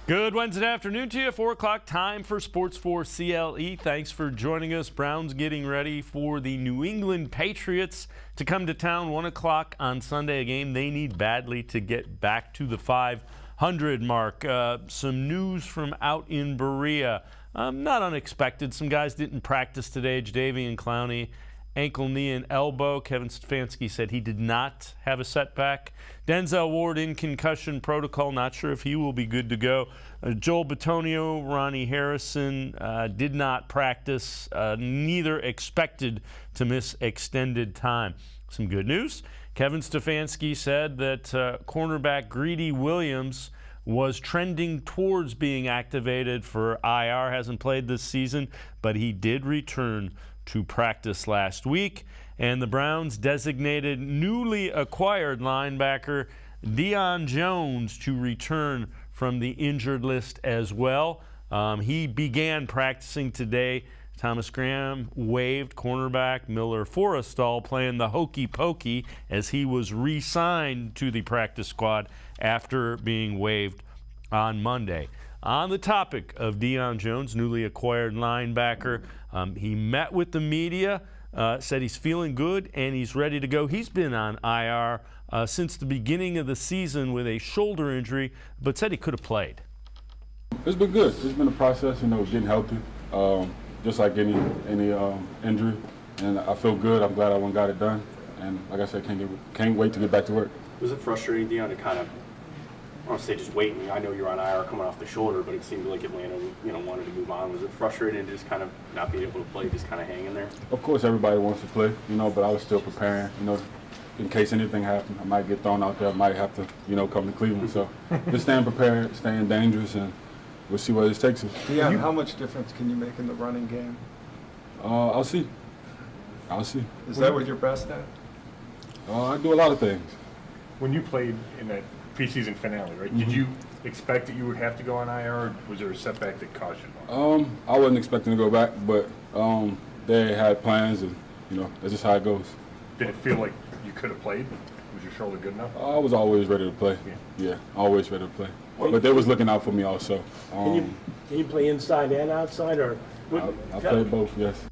Good Wednesday afternoon to you. 4 o'clock time for Sports4CLE. Thanks for joining us. Browns getting ready for the New England Patriots to come to town 1 o'clock on Sunday. A game they need badly to get back to the 500 mark. Some news from out in Berea. Not unexpected. Some guys didn't practice today. Jadeveon Clowney, ankle, knee, and elbow. Kevin Stefanski said he did not have a setback. Denzel Ward in concussion protocol. Not sure if he will be good to go. Joel Bitonio, Ronnie Harrison did not practice. Neither expected to miss extended time. Some good news. Kevin Stefanski said that cornerback Greedy Williams was trending towards being activated for IR. Hasn't played this season, but he did return to practice last week. And the Browns designated newly acquired linebacker Deion Jones to return from the injured list as well. He began practicing today. Thomas Graham waived cornerback Miller Forrestall, playing the hokey pokey as he was re-signed to the practice squad after being waived on Monday. On the topic of Deion Jones, newly acquired linebacker, he met with the media, said he's feeling good and he's ready to go. He's been on IR since the beginning of the season with a shoulder injury, but said he could have played. It's been good. It's been a process, getting healthy, just like any injury. And I feel good. I'm glad I went and got it done. And like I said, can't wait to get back to work. Was it frustrating, Deion, to kind of, I don't want to say just waiting. I know you're on IR coming off the shoulder, but it seemed like Atlanta, wanted to move on. Was it frustrating to just kind of not be able to play, just kind of hang in there? Of course, everybody wants to play, but I was still preparing, in case anything happened. I might get thrown out there. I might have to, come to Cleveland. So just staying prepared, staying dangerous, and we'll see where this takes us. Yeah, how much difference can you make in the running game? I'll see. Is that what you're best at? I do a lot of things. When you played in that preseason finale, right? Did you expect that you would have to go on IR, or was there a setback that caused you? I wasn't expecting to go back, but they had plans, and that's just how it goes. Did it feel like you could have played? Was your shoulder good enough? I was always ready to play. Yeah, always ready to play. But they was looking out for me also. Can you play inside and outside, or? I play both, yes.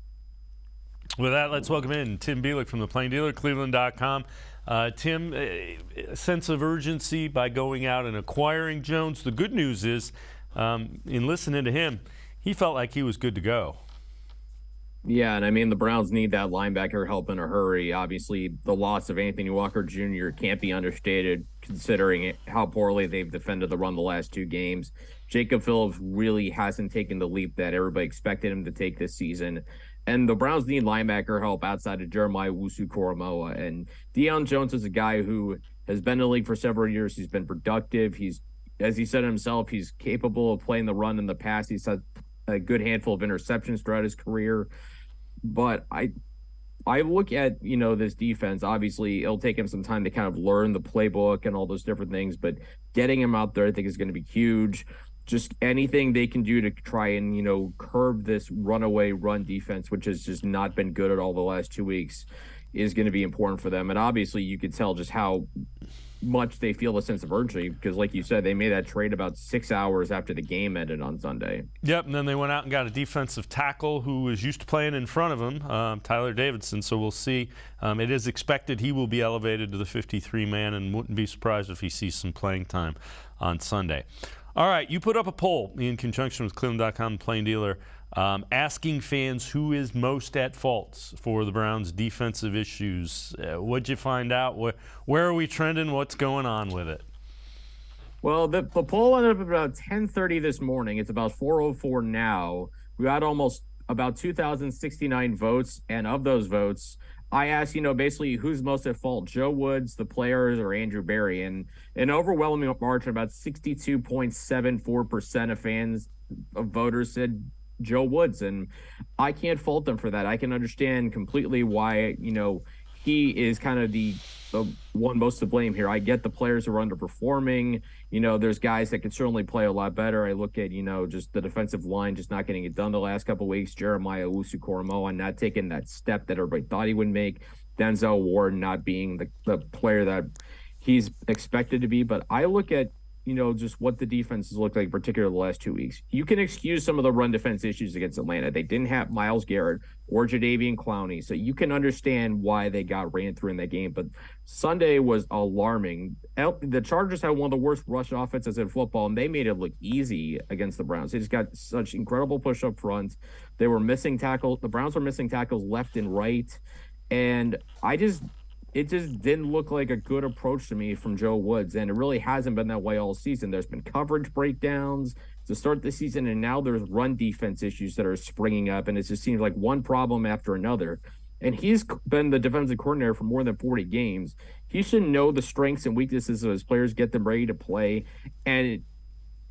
With that, let's welcome in Tim Bielik from the Plain Dealer, cleveland.com. Tim, a sense of urgency by going out and acquiring Jones. The good news is, in listening to him, he felt like he was good to go. Yeah, and the Browns need that linebacker help in a hurry. Obviously, the loss of Anthony Walker Jr. can't be understated, considering how poorly they've defended the run the last two games. Jacob Phillips really hasn't taken the leap that everybody expected him to take this season. And the Browns need linebacker help outside of Jeremiah Owusu-Koramoah. And Deion Jones is a guy who has been in the league for several years. He's been productive. He's, as he said himself, he's capable of playing the run in the pass. He's had a good handful of interceptions throughout his career. But I look at, this defense. Obviously, it'll take him some time to kind of learn the playbook and all those different things. But getting him out there, I think, is going to be huge. Just anything they can do to try and, curb this runaway run defense, which has just not been good at all the last 2 weeks, is going to be important for them. And obviously you could tell just how much they feel a sense of urgency because, like you said, they made that trade about 6 hours after the game ended on Sunday. Yep, and then they went out and got a defensive tackle who was used to playing in front of him, Tyler Davidson. So we'll see. It is expected he will be elevated to the 53-man and wouldn't be surprised if he sees some playing time on Sunday. All right, you put up a poll in conjunction with cleveland.com, Plain Dealer, asking fans who is most at fault for the Browns' defensive issues. What'd you find out? Where are we trending? What's going on with it? Well, the poll ended up about 10:30 this morning. It's about 4:04 now. We got almost about 2,069 votes, and of those votes, I asked, basically who's most at fault, Joe Woods, the players, or Andrew Berry. And an overwhelming margin, about 62.74% of voters said Joe Woods. And I can't fault them for that. I can understand completely why, he is kind of the one most to blame here. I get the players who are underperforming. There's guys that could certainly play a lot better. I look at, just the defensive line just not getting it done the last couple of weeks. Jeremiah Owusu-Koramoah not taking that step that everybody thought he would make. Denzel Ward not being the player that he's expected to be. But I look at just what the defense has looked like, particularly the last 2 weeks. You can excuse some of the run defense issues against Atlanta. They didn't have Myles Garrett or Jadeveon Clowney, so you can understand why they got ran through in that game. But Sunday was alarming. The Chargers had one of the worst rush offenses in football, and they made it look easy against the Browns. They just got such incredible push up front. They were missing tackles. The Browns were missing tackles left and right, and it just didn't look like a good approach to me from Joe Woods, and it really hasn't been that way all season. There's been coverage breakdowns to start the season, and now there's run defense issues that are springing up, and it just seems like one problem after another. And he's been the defensive coordinator for more than 40 games. He should know the strengths and weaknesses of his players, get them ready to play, and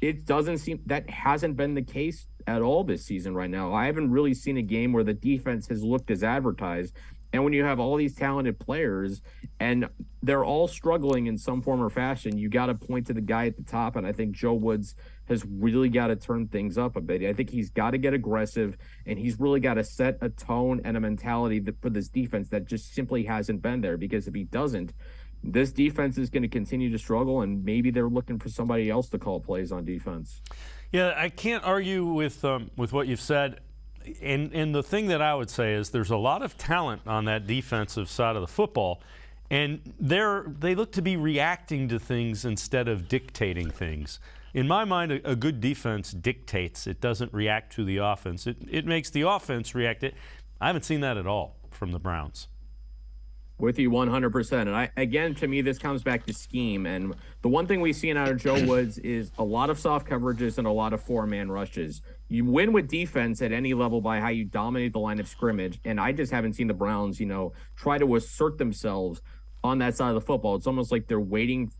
it doesn't seem that hasn't been the case at all this season right now. I haven't really seen a game where the defense has looked as advertised. And when you have all these talented players and they're all struggling in some form or fashion, you got to point to the guy at the top. And I think Joe Woods has really got to turn things up a bit. I think he's got to get aggressive, and he's really got to set a tone and a mentality for this defense that just simply hasn't been there. Because if he doesn't, this defense is going to continue to struggle, and maybe they're looking for somebody else to call plays on defense. Yeah, I can't argue with what you've said. And the thing that I would say is there's a lot of talent on that defensive side of the football, and they look to be reacting to things instead of dictating things. In my mind, a good defense dictates. It doesn't react to the offense. It makes the offense react. I haven't seen that at all from the Browns. With you 100%. And to me, this comes back to scheme. And the one thing we've seen out of Joe Woods is a lot of soft coverages and a lot of four-man rushes. You win with defense at any level by how you dominate the line of scrimmage. And I just haven't seen the Browns, try to assert themselves on that side of the football. It's almost like they're waiting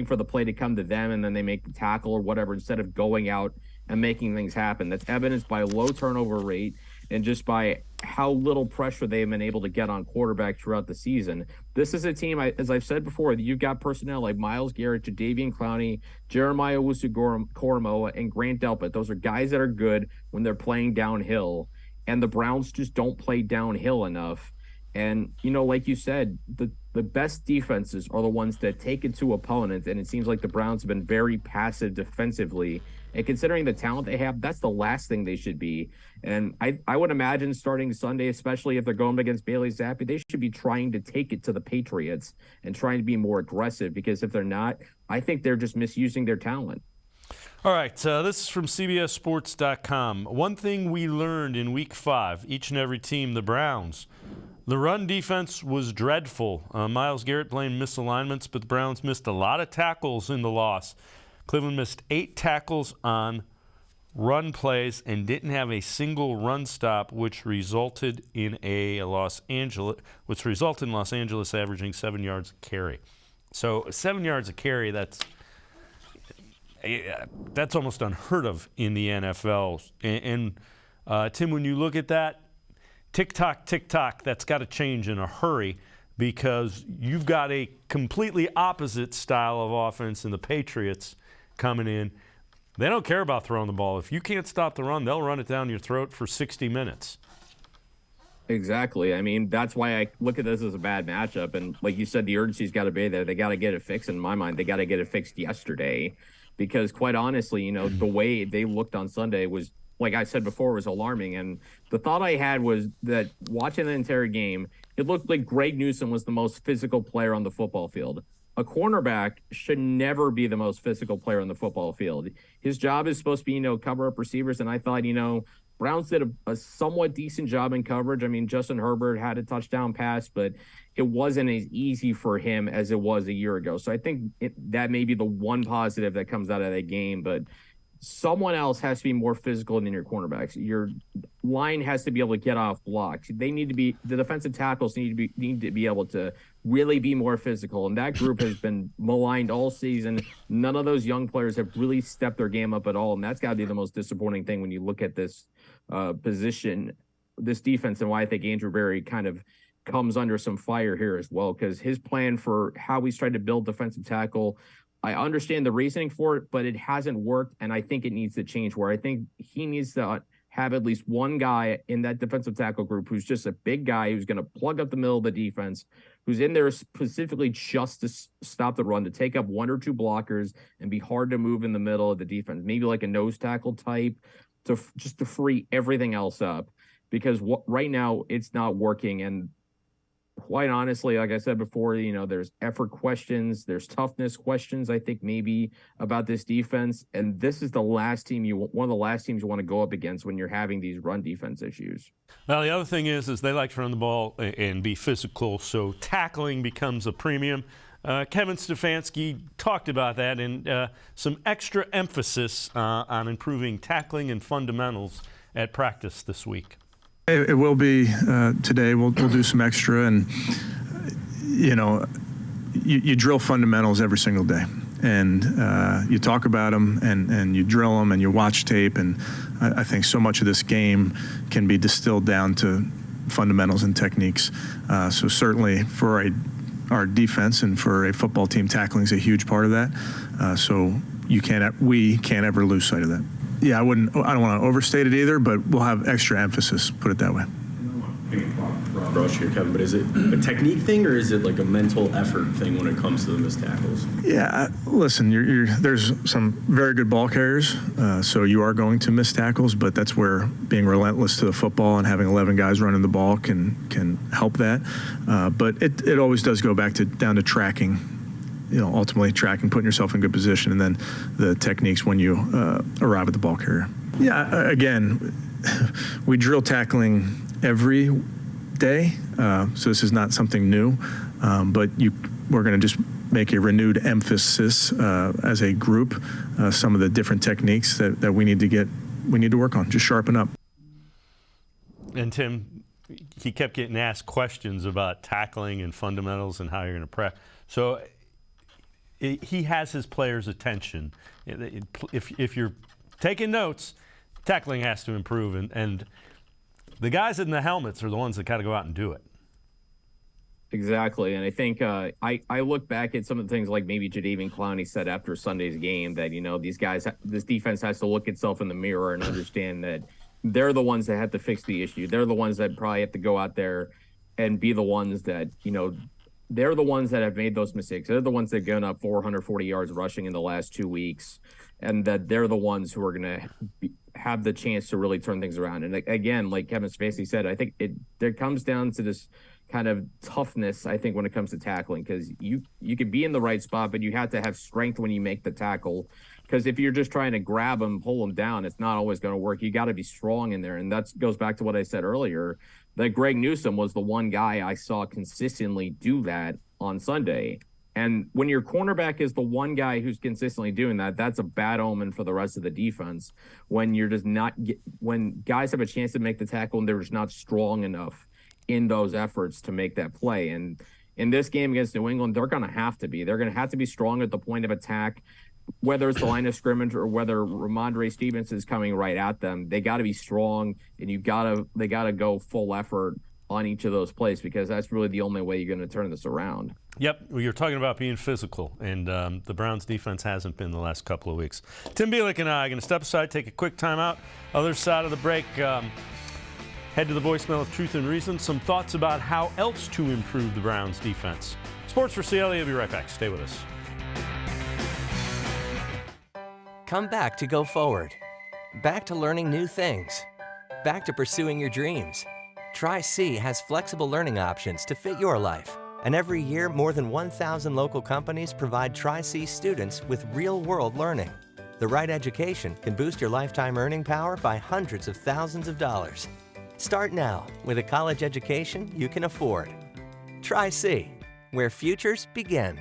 for the play to come to them, and then they make the tackle or whatever instead of going out and making things happen. That's evidenced by low turnover rate and just by how little pressure they've been able to get on quarterback throughout the season. This is a team, as I've said before, you've got personnel like Myles Garrett, Jadeveon Clowney, Jeremiah Owusu-Koramoah, and Grant Delpit. Those are guys that are good when they're playing downhill, and the Browns just don't play downhill enough. And, like you said, the best defenses are the ones that take it to opponents, and it seems like the Browns have been very passive defensively. And considering the talent they have, that's the last thing they should be. And I would imagine starting Sunday, especially if they're going against Bailey Zappi, they should be trying to take it to the Patriots and trying to be more aggressive, because if they're not, I think they're just misusing their talent. All right, this is from CBSSports.com. One thing we learned in Week 5, each and every team, the Browns, the run defense was dreadful. Myles Garrett blamed misalignments, but the Browns missed a lot of tackles in the loss. Cleveland missed 8 tackles on run plays and didn't have a single run stop, which resulted in Los Angeles averaging 7 yards a carry. So 7 yards a carry, that's almost unheard of in the NFL. And Tim, when you look at that, tick-tock, that's got to change in a hurry, because you've got a completely opposite style of offense in the Patriots coming in. They don't care about throwing the ball. If you can't stop the run, they'll run it down your throat for 60 minutes. Exactly. I mean, that's why I look at this as a bad matchup. And like you said, the urgency's got to be there. They got to get it fixed. In my mind, they got to get it fixed yesterday, because quite honestly, the way they looked on Sunday was, like I said before, was alarming. And the thought I had was that watching the entire game, it looked like Greg Newsome was the most physical player on the football field. A cornerback should never be the most physical player on the football field. His job is supposed to be, cover up receivers. And I thought, Browns did a somewhat decent job in coverage. I mean, Justin Herbert had a touchdown pass, but it wasn't as easy for him as it was a year ago. So I think that may be the one positive that comes out of that game. But someone else has to be more physical than your cornerbacks. Your line has to be able to get off blocks. The defensive tackles need to be able to really be more physical. And that group has been maligned all season. None of those young players have really stepped their game up at all. And that's got to be the most disappointing thing when you look at this position, this defense, and why I think Andrew Berry kind of comes under some fire here as well, because his plan for how he's tried to build defensive tackle, I understand the reasoning for it, but it hasn't worked, and I think it needs to change, where I think he needs to have at least one guy in that defensive tackle group who's just a big guy who's going to plug up the middle of the defense, who's in there specifically just to stop the run, to take up one or two blockers and be hard to move in the middle of the defense. Maybe like a nose tackle type just to free everything else up, because right now it's not working. And quite honestly, like I said before, there's effort questions, there's toughness questions, I think maybe about this defense. And this is one of the last teams you want to go up against when you're having these run defense issues. Well, the other thing is they like to run the ball and be physical, so tackling becomes a premium. Kevin Stefanski talked about that and some extra emphasis on improving tackling and fundamentals at practice this week. It will be today. We'll do some extra, and you drill fundamentals every single day, and you talk about them, and you drill them, and you watch tape, and I think so much of this game can be distilled down to fundamentals and techniques. So certainly for our defense and for a football team, tackling is a huge part of that. So we can't ever lose sight of that. Yeah, I don't want to overstate it either, but we'll have extra emphasis, put it that way. Rush here, Kevin, but is it a technique thing or is it like a mental effort thing when it comes to the missed tackles? Yeah, listen, there's some very good ball carriers, so you are going to miss tackles, but that's where being relentless to the football and having 11 guys running the ball can help that. But it always does go back down to tracking. Ultimately tracking, putting yourself in good position, and then the techniques when you arrive at the ball carrier. Yeah, again, we drill tackling every day, so this is not something new, but we're going to just make a renewed emphasis as a group, some of the different techniques that we need to work on, just sharpen up. And Tim, he kept getting asked questions about tackling and fundamentals and how you're going to prep. So he has his players' attention. If you're taking notes, tackling has to improve, and the guys in the helmets are the ones that got to go out and do it. Exactly, and I think I look back at some of the things like maybe Jadeveon Clowney said after Sunday's game that this defense has to look itself in the mirror and understand that they're the ones that have to fix the issue. They're the ones that probably have to go out there and be the ones that they're the ones that have made those mistakes. They're the ones that have given up 440 yards rushing in the last 2 weeks, and that they're the ones who are going to have the chance to really turn things around. And again, like Kevin Stefanski said, I think there comes down to this kind of toughness, I think, when it comes to tackling, because you could be in the right spot, but you have to have strength when you make the tackle. Because if you're just trying to grab them, pull them down, it's not always going to work. You got to be strong in there. And that goes back to what I said earlier, that Greg Newsome was the one guy I saw consistently do that on Sunday. And when your cornerback is the one guy who's consistently doing that, that's a bad omen for the rest of the defense. When you're just when guys have a chance to make the tackle and they're just not strong enough in those efforts to make that play. And in this game against New England, they're going to have to be. They're going to have to be strong at the point of attack, whether it's the line of scrimmage or whether Ramondre Stevenson is coming right at them. They got to be strong, and they got to go full effort on each of those plays, because that's really the only way you're going to turn this around. Yep, well, you're talking about being physical, and the Browns defense hasn't been the last couple of weeks. Tim Bielik and I are going to step aside, take a quick timeout. Other side of the break, head to the voicemail of Truth and Reason. Some thoughts about how else to improve the Browns defense. Sports4CLE will be right back. Stay with us. Come back to go forward. Back to learning new things. Back to pursuing your dreams. Tri-C has flexible learning options to fit your life. And every year, more than 1,000 local companies provide Tri-C students with real-world learning. The right education can boost your lifetime earning power by hundreds of thousands of dollars. Start now with a college education you can afford. Tri-C, where futures begin.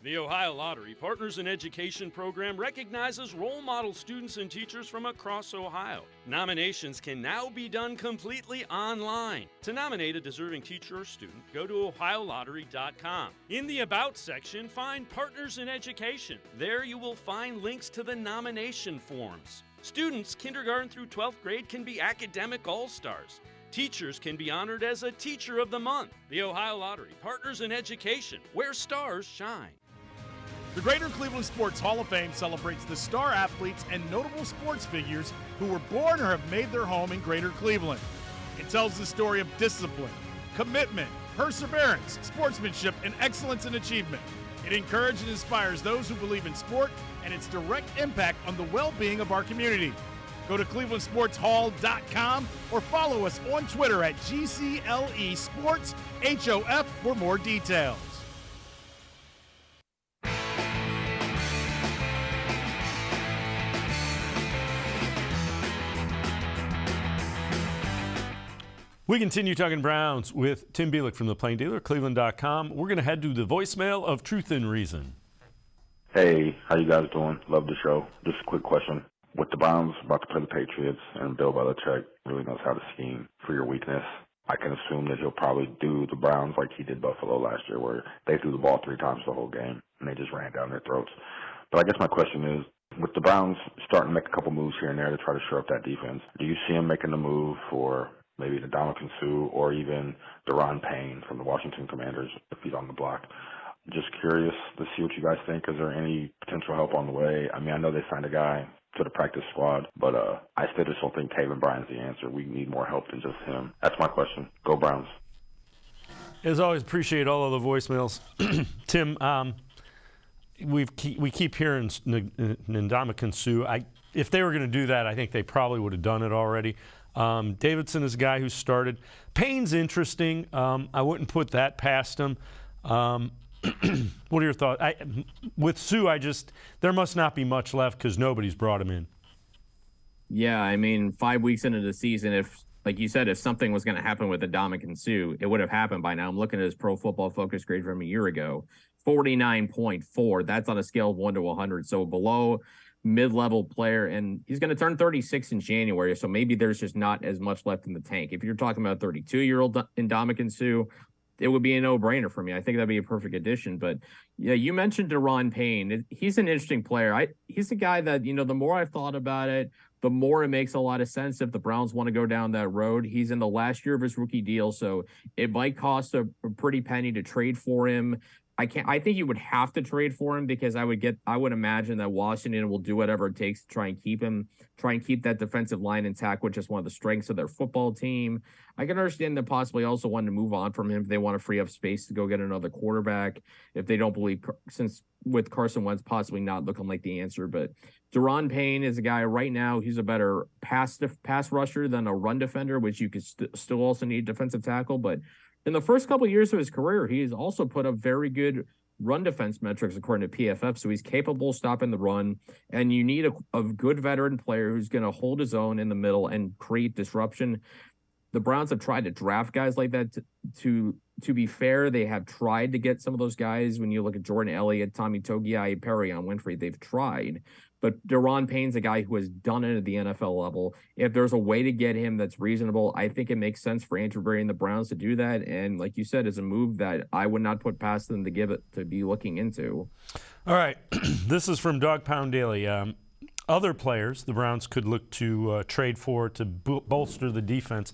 The Ohio Lottery Partners in Education program recognizes role model students and teachers from across Ohio. Nominations can now be done completely online. To nominate a deserving teacher or student, go to OhioLottery.com. In the About section, find Partners in Education. There you will find links to the nomination forms. Students kindergarten through 12th grade can be academic all-stars. Teachers can be honored as a Teacher of the Month. The Ohio Lottery Partners in Education, where stars shine. The Greater Cleveland Sports Hall of Fame celebrates the star athletes and notable sports figures who were born or have made their home in Greater Cleveland. It tells the story of discipline, commitment, perseverance, sportsmanship, and excellence in achievement. It encourages and inspires those who believe in sport and its direct impact on the well-being of our community. Go to clevelandsportshall.com or follow us on Twitter at GCLE Sports HOF for more details. We continue talking Browns with Tim Bielik from the Plain Dealer, cleveland.com. We're going to head to the voicemail of Truth and Reason. Hey, how you guys doing? Love the show. Just a quick question. With the Browns about to play the Patriots and Bill Belichick really knows how to scheme for your weakness, I can assume that he'll probably do the Browns like he did Buffalo last year, where they threw the ball 3 times the whole game and they just ran down their throats. But I guess my question is, with the Browns starting to make a couple moves here and there to try to shore up that defense, do you see him making the move for maybe the Ndamukong Suh or even Deion Payne from the Washington Commanders if he's on the block? Just curious to see what you guys think. Is there any potential help on the way? I mean, I know they signed a guy to the practice squad, but I still just don't think Taven Bryan's the answer. We need more help than just him. That's my question. Go Browns. As always, appreciate all of the voicemails. Tim, we keep hearing Ndamukong Suh. If they were going to do that, I think they probably would have done it already. Davidson is a guy who started. Payne's interesting. I wouldn't put that past him. What are your thoughts? With Suh, there must not be much left because nobody's brought him in. Yeah, I mean, 5 weeks into the season, if, like you said, if something was going to happen with Ndamukong Suh, it would have happened by now. I'm looking at his Pro Football Focus grade from a year ago, 49.4. That's on a scale of 1 to 100, so below mid-level player, and he's going to turn 36 in January, so maybe there's just not as much left in the tank. If you're talking about 32-year-old Ndamukong Suh, it would be a no-brainer for me. I think that'd be a perfect addition. But yeah, you mentioned Deion Payne. He's an interesting player. He's a guy that, the more I've thought about it, the more it makes a lot of sense if the Browns want to go down that road. He's in the last year of his rookie deal, so it might cost a pretty penny to trade for him. I think you would have to trade for him because I would imagine that Washington will do whatever it takes to try and keep that defensive line intact, which is one of the strengths of their football team. I can understand them possibly also wanting to move on from him if they want to free up space to go get another quarterback, if they don't believe, since with Carson Wentz possibly not looking like the answer. But Deion Payne is a guy right now, he's a better pass rusher than a run defender, which you could still also need defensive tackle. But in the first couple of years of his career, he's also put up very good run defense metrics according to PFF, so he's capable of stopping the run, and you need a good veteran player who's going to hold his own in the middle and create disruption. The Browns have tried to draft guys like that. To be fair, they have tried to get some of those guys. When you look at Jordan Elliott, Tommy Togiai, Perrion Winfrey, they've tried. But Deion Payne's a guy who has done it at the NFL level. If there's a way to get him that's reasonable, I think it makes sense for Andrew Berry and the Browns to do that. And like you said, it's a move that I would not put past them to be looking into. All right. This is from Dog Pound Daily. Other players the Browns could look to trade for to bolster the defense.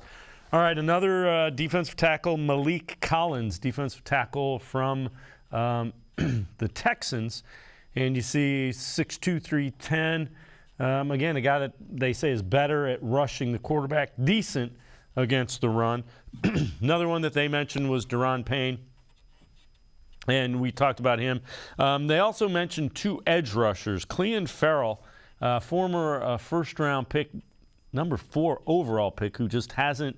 All right, another defensive tackle, Malik Collins, defensive tackle from the Texans. And you see 6'2", 310. Again, a guy that they say is better at rushing the quarterback, decent against the run. Another one that they mentioned was Deion Payne, and we talked about him. They also mentioned 2 edge rushers, Clelin Ferrell, former first-round pick, number 4 overall pick, who just hasn't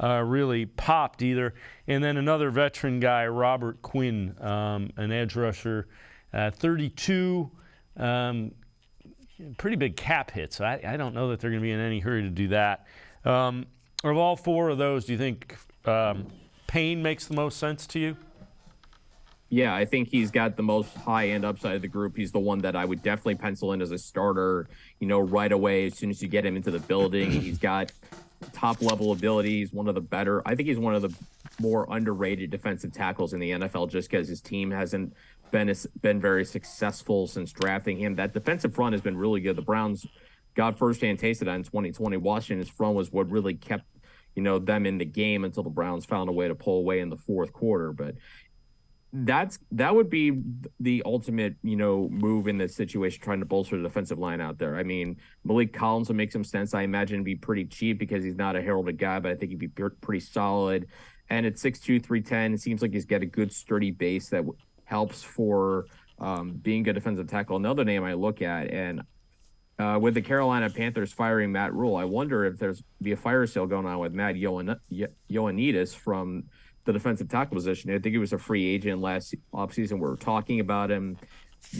really popped either. And then another veteran guy, Robert Quinn, an edge rusher, 32, pretty big cap hit, so I don't know that they're going to be in any hurry to do that. Of all 4 of those, do you think Payne makes the most sense to you? Yeah, I think he's got the most high-end upside of the group. He's the one that I would definitely pencil in as a starter, right away as soon as you get him into the building. He's got top-level ability. He's one of the better. I think he's one of the more underrated defensive tackles in the NFL just because his team hasn't been very successful since drafting him. That defensive front has been really good. The Browns got firsthand taste of that in 2020. Washington's front was what really kept, them in the game until the Browns found a way to pull away in the fourth quarter. But That would be the ultimate, move in this situation, trying to bolster the defensive line out there. I mean, Malik Collins would make some sense. I imagine it'd be pretty cheap because he's not a heralded guy, but I think he'd be pretty solid. And at 6'2", 310, it seems like he's got a good sturdy base that helps for being a defensive tackle. Another name I look at, and with the Carolina Panthers firing Matt Rule, I wonder if there's be a fire sale going on with Matt Ioannidis from the defensive tackle position. I think he was a free agent last offseason. We were talking about him.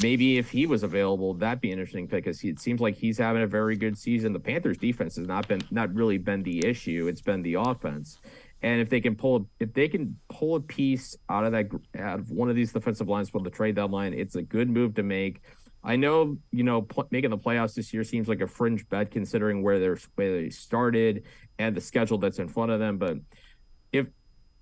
Maybe if he was available, that'd be an interesting pick, because it seems like he's having a very good season. The Panthers defense has not really been the issue. It's been the offense. And if they can pull a piece out of one of these defensive lines for the trade deadline, it's a good move to make. I know, making the playoffs this year seems like a fringe bet considering where they started and the schedule that's in front of them. But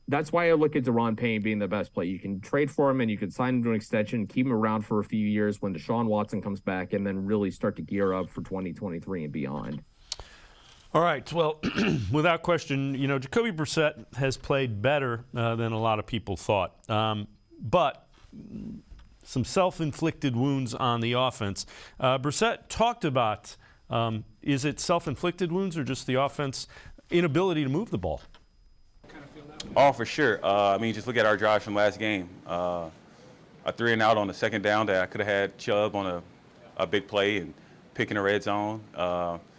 that's why I look at Deron Payne being the best play. You can trade for him and you can sign him to an extension, keep him around for a few years when Deshaun Watson comes back, and then really start to gear up for 2023 and beyond. All right. Well, without question, Jacoby Brissett has played better than a lot of people thought. But some self-inflicted wounds on the offense. Brissett talked about, is it self-inflicted wounds or just the offense inability to move the ball? Oh, for sure. Just look at our drives from last game. A 3-and-out on the second down that I could have had Chubb on a big play and pick in the red zone.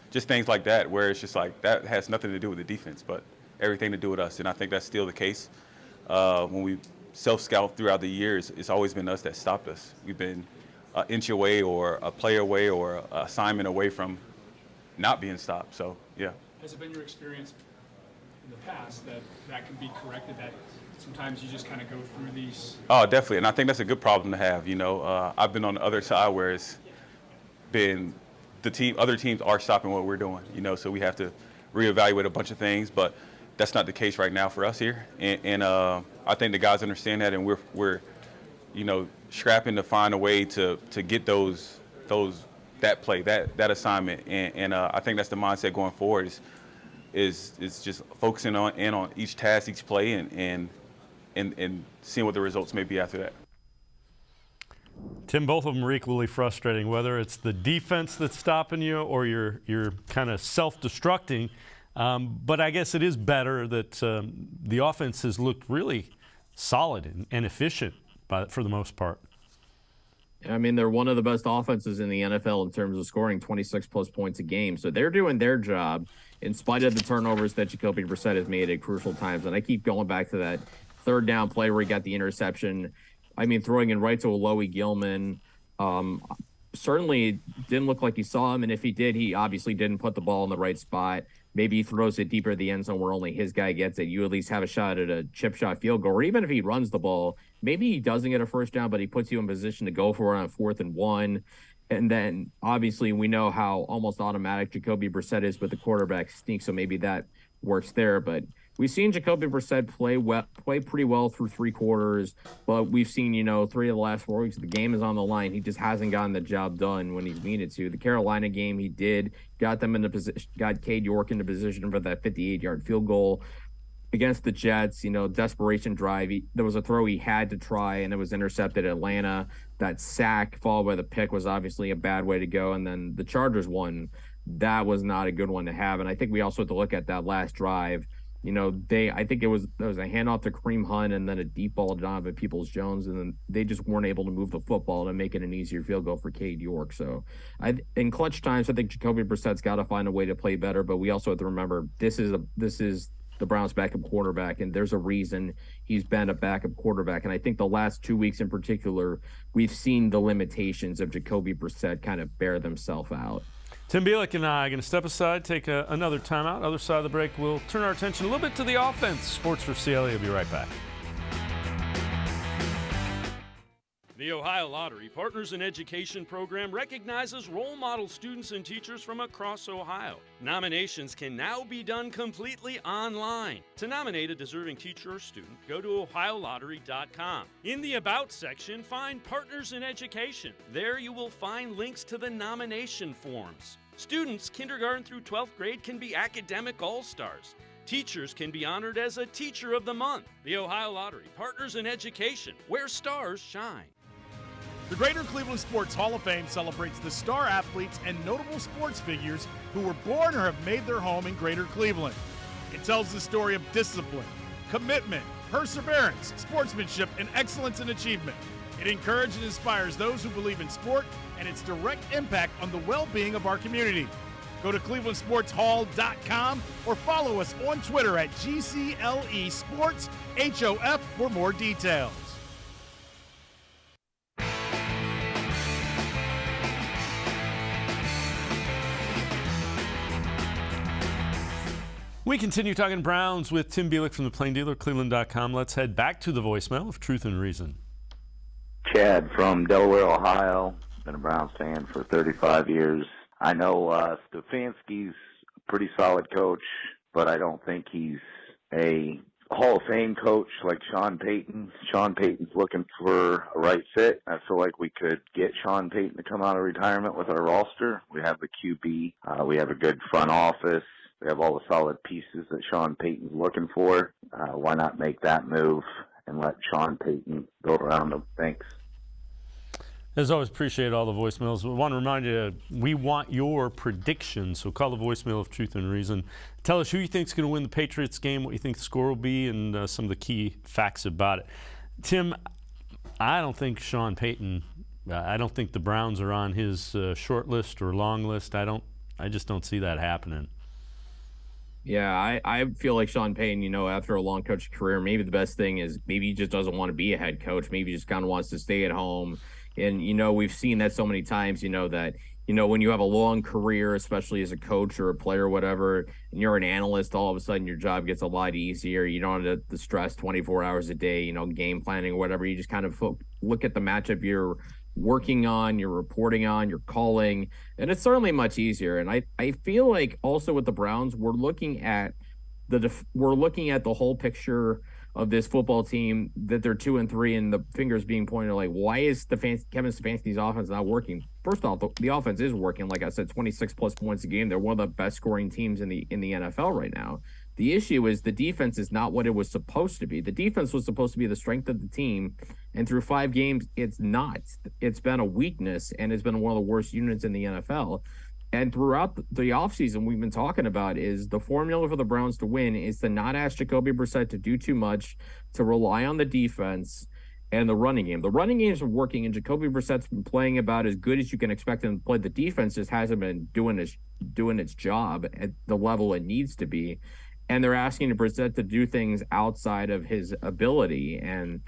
Just things like that where it's just like that has nothing to do with the defense, but everything to do with us. And I think that's still the case. When we self-scout throughout the years, it's always been us that stopped us. We've been an inch away or a play away or an assignment away from not being stopped. So, yeah. Has it been your experience in the past that can be corrected, that sometimes you just kind of go through these? Oh, definitely. And I think that's a good problem to have. I've been on the other side where it's been other teams are stopping what we're doing, so we have to reevaluate a bunch of things, but that's not the case right now for us here. And I think the guys understand that, and we're scrapping to find a way to get that play, that assignment. And I think that's the mindset going forward is just focusing on each task, each play, and seeing what the results may be after that. Tim, both of them are equally frustrating, whether it's the defense that's stopping you or you're kind of self-destructing. But I guess it is better that the offense has looked really solid and efficient for the most part. I mean, they're one of the best offenses in the NFL in terms of scoring 26-plus points a game. So they're doing their job in spite of the turnovers that Jacoby Brissett has made at crucial times. And I keep going back to that third down play where he got the interception. I mean, throwing in right to Alohi Gilman. Certainly didn't look like he saw him, and if he did, he obviously didn't put the ball in the right spot. Maybe he throws it deeper at the end zone where only his guy gets it. You at least have a shot at a chip shot field goal, or even if he runs the ball, maybe he doesn't get a first down, but he puts you in position to go for it on 4th and 1. And then obviously we know how almost automatic Jacoby Brissett is with the quarterback sneak, so maybe that works there. But we've seen Jacoby Brissett play pretty well through 3 quarters, but we've seen, 3 of the last 4 weeks, the game is on the line. He just hasn't gotten the job done when he's needed to. The Carolina game, he did, got them in the position, got Cade York into position for that 58-yard field goal. Against the Jets, desperation drive. There was a throw he had to try, and it was intercepted at Atlanta. That sack followed by the pick was obviously a bad way to go. And then the Chargers one, that was not a good one to have. And I think we also have to look at that last drive. I think there was a handoff to Kareem Hunt and then a deep ball to Donovan Peoples-Jones, and then they just weren't able to move the football to make it an easier field goal for Cade York. So in clutch times, I think Jacoby Brissett's got to find a way to play better, but we also have to remember this is the Browns' backup quarterback, and there's a reason he's been a backup quarterback. And I think the last 2 weeks in particular, we've seen the limitations of Jacoby Brissett kind of bear themselves out. Tim Bielik and I are going to step aside, take another timeout. Other side of the break, we'll turn our attention a little bit to the offense. Sports4CLE will be right back. The Ohio Lottery Partners in Education program recognizes role model students and teachers from across Ohio. Nominations can now be done completely online. To nominate a deserving teacher or student, go to ohiolottery.com. In the About section, find Partners in Education. There you will find links to the nomination forms. Students kindergarten through 12th grade can be academic all-stars. Teachers can be honored as a Teacher of the Month. The Ohio Lottery, partners in education, where stars shine. The Greater Cleveland Sports Hall of Fame celebrates the star athletes and notable sports figures who were born or have made their home in Greater Cleveland. It tells the story of discipline, commitment, perseverance, sportsmanship, and excellence in achievement. It encourages and inspires those who believe in sport and its direct impact on the well-being of our community. Go to clevelandsportshall.com or follow us on Twitter at GCLE Sports HOF for more details. We continue talking Browns with Tim Bielik from the Plain Dealer, cleveland.com. Let's head back to the voicemail of Truth and Reason. Chad from Delaware, Ohio. Been a Browns fan for 35 years. I know Stefanski's a pretty solid coach, but I don't think he's a Hall of Fame coach like Sean Payton. Sean Payton's looking for a right fit. I feel like we could get Sean Payton to come out of retirement with our roster. We have the QB. We have a good front office. We have all the solid pieces that Sean Payton's looking for. Why not make that move and let Sean Payton build around him? Thanks. As always, appreciate all the voicemails. We want to remind you, we want your predictions. So call the voicemail of Truth and Reason. Tell us who you think is going to win the Patriots game, what you think the score will be, and some of the key facts about it. Tim, I don't think Sean Payton, I don't think the Browns are on his short list or long list. I just don't see that happening. Yeah, I feel like Sean Payton, after a long coaching career, maybe the best thing is maybe he just doesn't want to be a head coach. Maybe he just kind of wants to stay at home. And, we've seen that so many times, that, when you have a long career, especially as a coach or a player or whatever, and you're an analyst, all of a sudden your job gets a lot easier. You don't have the stress 24 hours a day, game planning or whatever. You just kind of look at the matchup you're working on, you're reporting on, you're calling, and it's certainly much easier. And I feel like also with the Browns, we're looking at the whole picture of this football team, that they're 2-3 and the fingers being pointed like, why is Kevin Stefanski's offense not working? First off, the offense is working. Like I said, 26 plus points a game. They're one of the best scoring teams in the NFL right now. The issue is the defense is not what it was supposed to be. The defense was supposed to be the strength of the team, and through 5 games, it's not. It's been a weakness, and it's been one of the worst units in the NFL. And throughout the offseason, we've been talking about is the formula for the Browns to win is to not ask Jacoby Brissett to do too much, to rely on the defense and the running game. The running game's been working, and Jacoby Brissett's been playing about as good as you can expect him to play. The defense just hasn't been doing its job at the level it needs to be. And they're asking Brissett to do things outside of his ability. And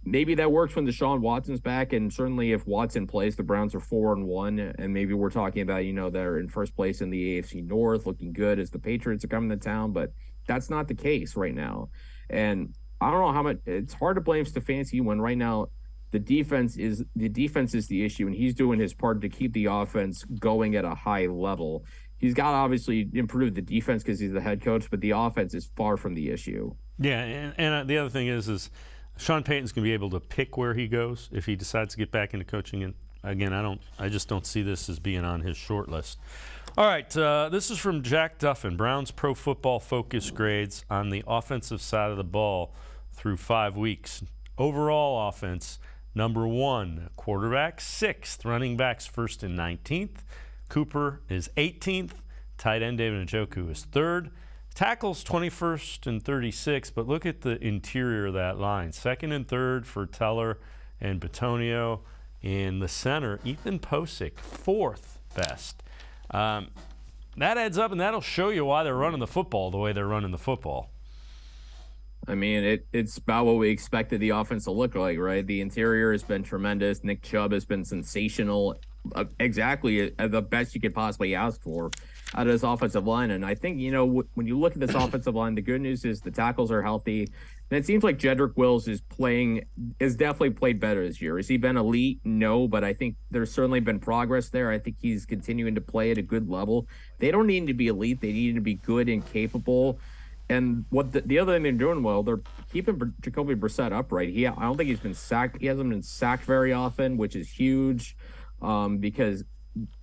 maybe that works when Deshaun Watson's back. And certainly if Watson plays, the Browns are 4-1. And maybe we're talking about, they're in first place in the AFC North, looking good as the Patriots are coming to town. But that's not the case right now. And I don't know how much – it's hard to blame Stefanski when right now the defense is the issue. And he's doing his part to keep the offense going at a high level. He's got to obviously improve the defense because he's the head coach, but the offense is far from the issue. Yeah, and the other thing is Sean Payton's going to be able to pick where he goes if he decides to get back into coaching. And again, I just don't see this as being on his short list. All right, this is from Jack Duffin, Browns Pro Football Focus grades on the offensive side of the ball through 5 weeks. Overall offense, number 1, quarterback 6th, running backs 1st and 19th. Cooper is 18th. Tight end David Njoku is 3rd. Tackles 21st and 36th, but look at the interior of that line. 2nd and 3rd for Teller and Bitonio. In the center, Ethan Posick, 4th best. That adds up, and that'll show you why they're running the football the way they're running the football. I mean, it's about what we expected the offense to look like, right? The interior has been tremendous. Nick Chubb has been sensational. Exactly the best you could possibly ask for out of this offensive line. And I think, when you look at this offensive line, the good news is the tackles are healthy. And it seems like Jedrick Wills is definitely played better this year. Has he been elite? No, but I think there's certainly been progress there. I think he's continuing to play at a good level. They don't need to be elite. They need to be good and capable. And what the other thing they're doing well, they're keeping Jacoby Brissett upright. I don't think he's been sacked. He hasn't been sacked very often, which is huge. Because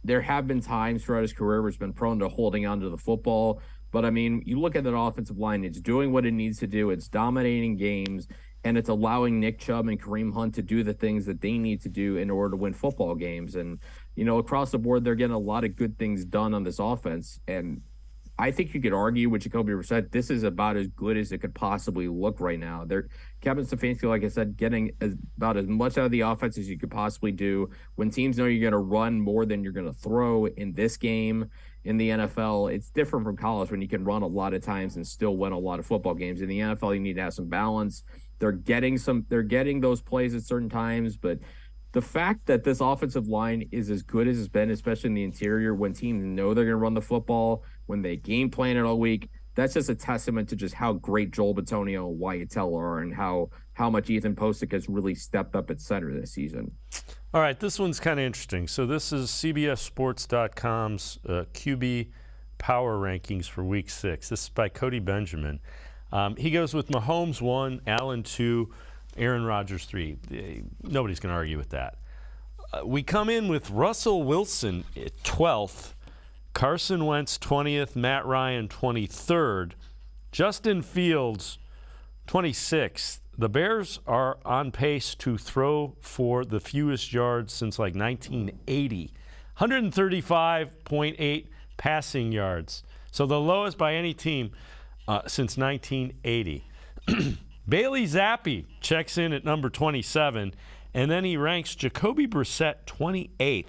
there have been times throughout his career where he's been prone to holding onto the football. But I mean, you look at that offensive line, it's doing what it needs to do. It's dominating games, and it's allowing Nick Chubb and Kareem Hunt to do the things that they need to do in order to win football games. And, across the board, they're getting a lot of good things done on this offense. And I think you could argue with Jacoby Brissett, this is about as good as it could possibly look right now. Kevin Stefanski, like I said, getting about as much out of the offense as you could possibly do. When teams know you're going to run more than you're going to throw in this game in the NFL, it's different from college when you can run a lot of times and still win a lot of football games. In the NFL, you need to have some balance. They're getting those plays at certain times, but the fact that this offensive line is as good as it's been, especially in the interior, when teams know they're going to run the football, when they game plan it all week, that's just a testament to just how great Joel Bitonio and Wyatt Teller are, and how much Ethan Posick has really stepped up at center this season. All right, this one's kind of interesting. So this is CBSSports.com's QB power rankings for Week 6. This is by Cody Benjamin. He goes with Mahomes 1, Allen 2, Aaron Rodgers 3. Nobody's going to argue with that. We come in with Russell Wilson at 12th, Carson Wentz 20th, Matt Ryan 23rd, Justin Fields 26th. The Bears are on pace to throw for the fewest yards since like 1980, 135.8 passing yards. So the lowest by any team since 1980. Bailey Zappi checks in at number 27, and then he ranks Jacoby Brissett 28th.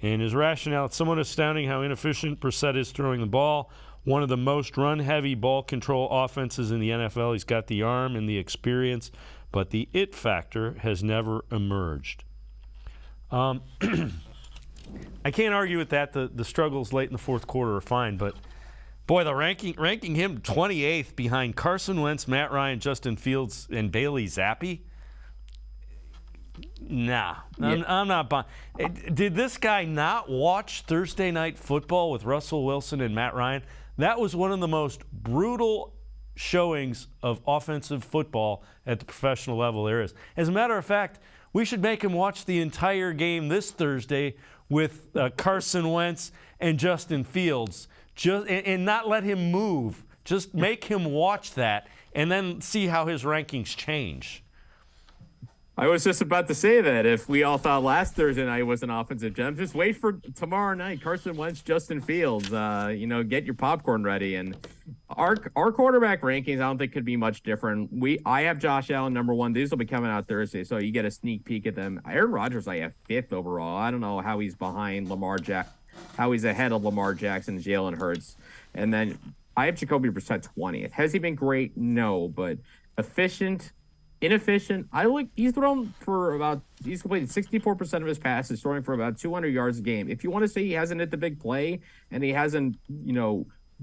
And his rationale, it's somewhat astounding how inefficient Brissett is throwing the ball. One of the most run-heavy ball control offenses in the NFL. He's got the arm and the experience, but the it factor has never emerged. I can't argue with that. The struggles late in the fourth quarter are fine, but boy, the ranking him 28th behind Carson Wentz, Matt Ryan, Justin Fields, and Bailey Zappi. Nah, I'm not buying. Did this guy not watch Thursday Night Football with Russell Wilson and Matt Ryan? That was one of the most brutal showings of offensive football at the professional level there is. As a matter of fact, we should make him watch the entire game this Thursday with Carson Wentz and Justin Fields, and not let him move. Just make him watch that and then see how his rankings change. I was just about to say that if we all thought last Thursday night was an offensive gem, just wait for tomorrow night. Carson Wentz, Justin Fields, get your popcorn ready. And our quarterback rankings, I don't think could be much different. I have Josh Allen number 1. These will be coming out Thursday, so you get a sneak peek at them. Aaron Rodgers, I have 5th overall. I don't know how he's behind how he's ahead of Lamar Jackson and Jalen Hurts. And then I have Jacoby Brissett 20th. Has he been great? No, but efficient. Inefficient. He's completed 64% of his passes, throwing for about 200 yards a game. If you want to say he hasn't hit the big play and he hasn't,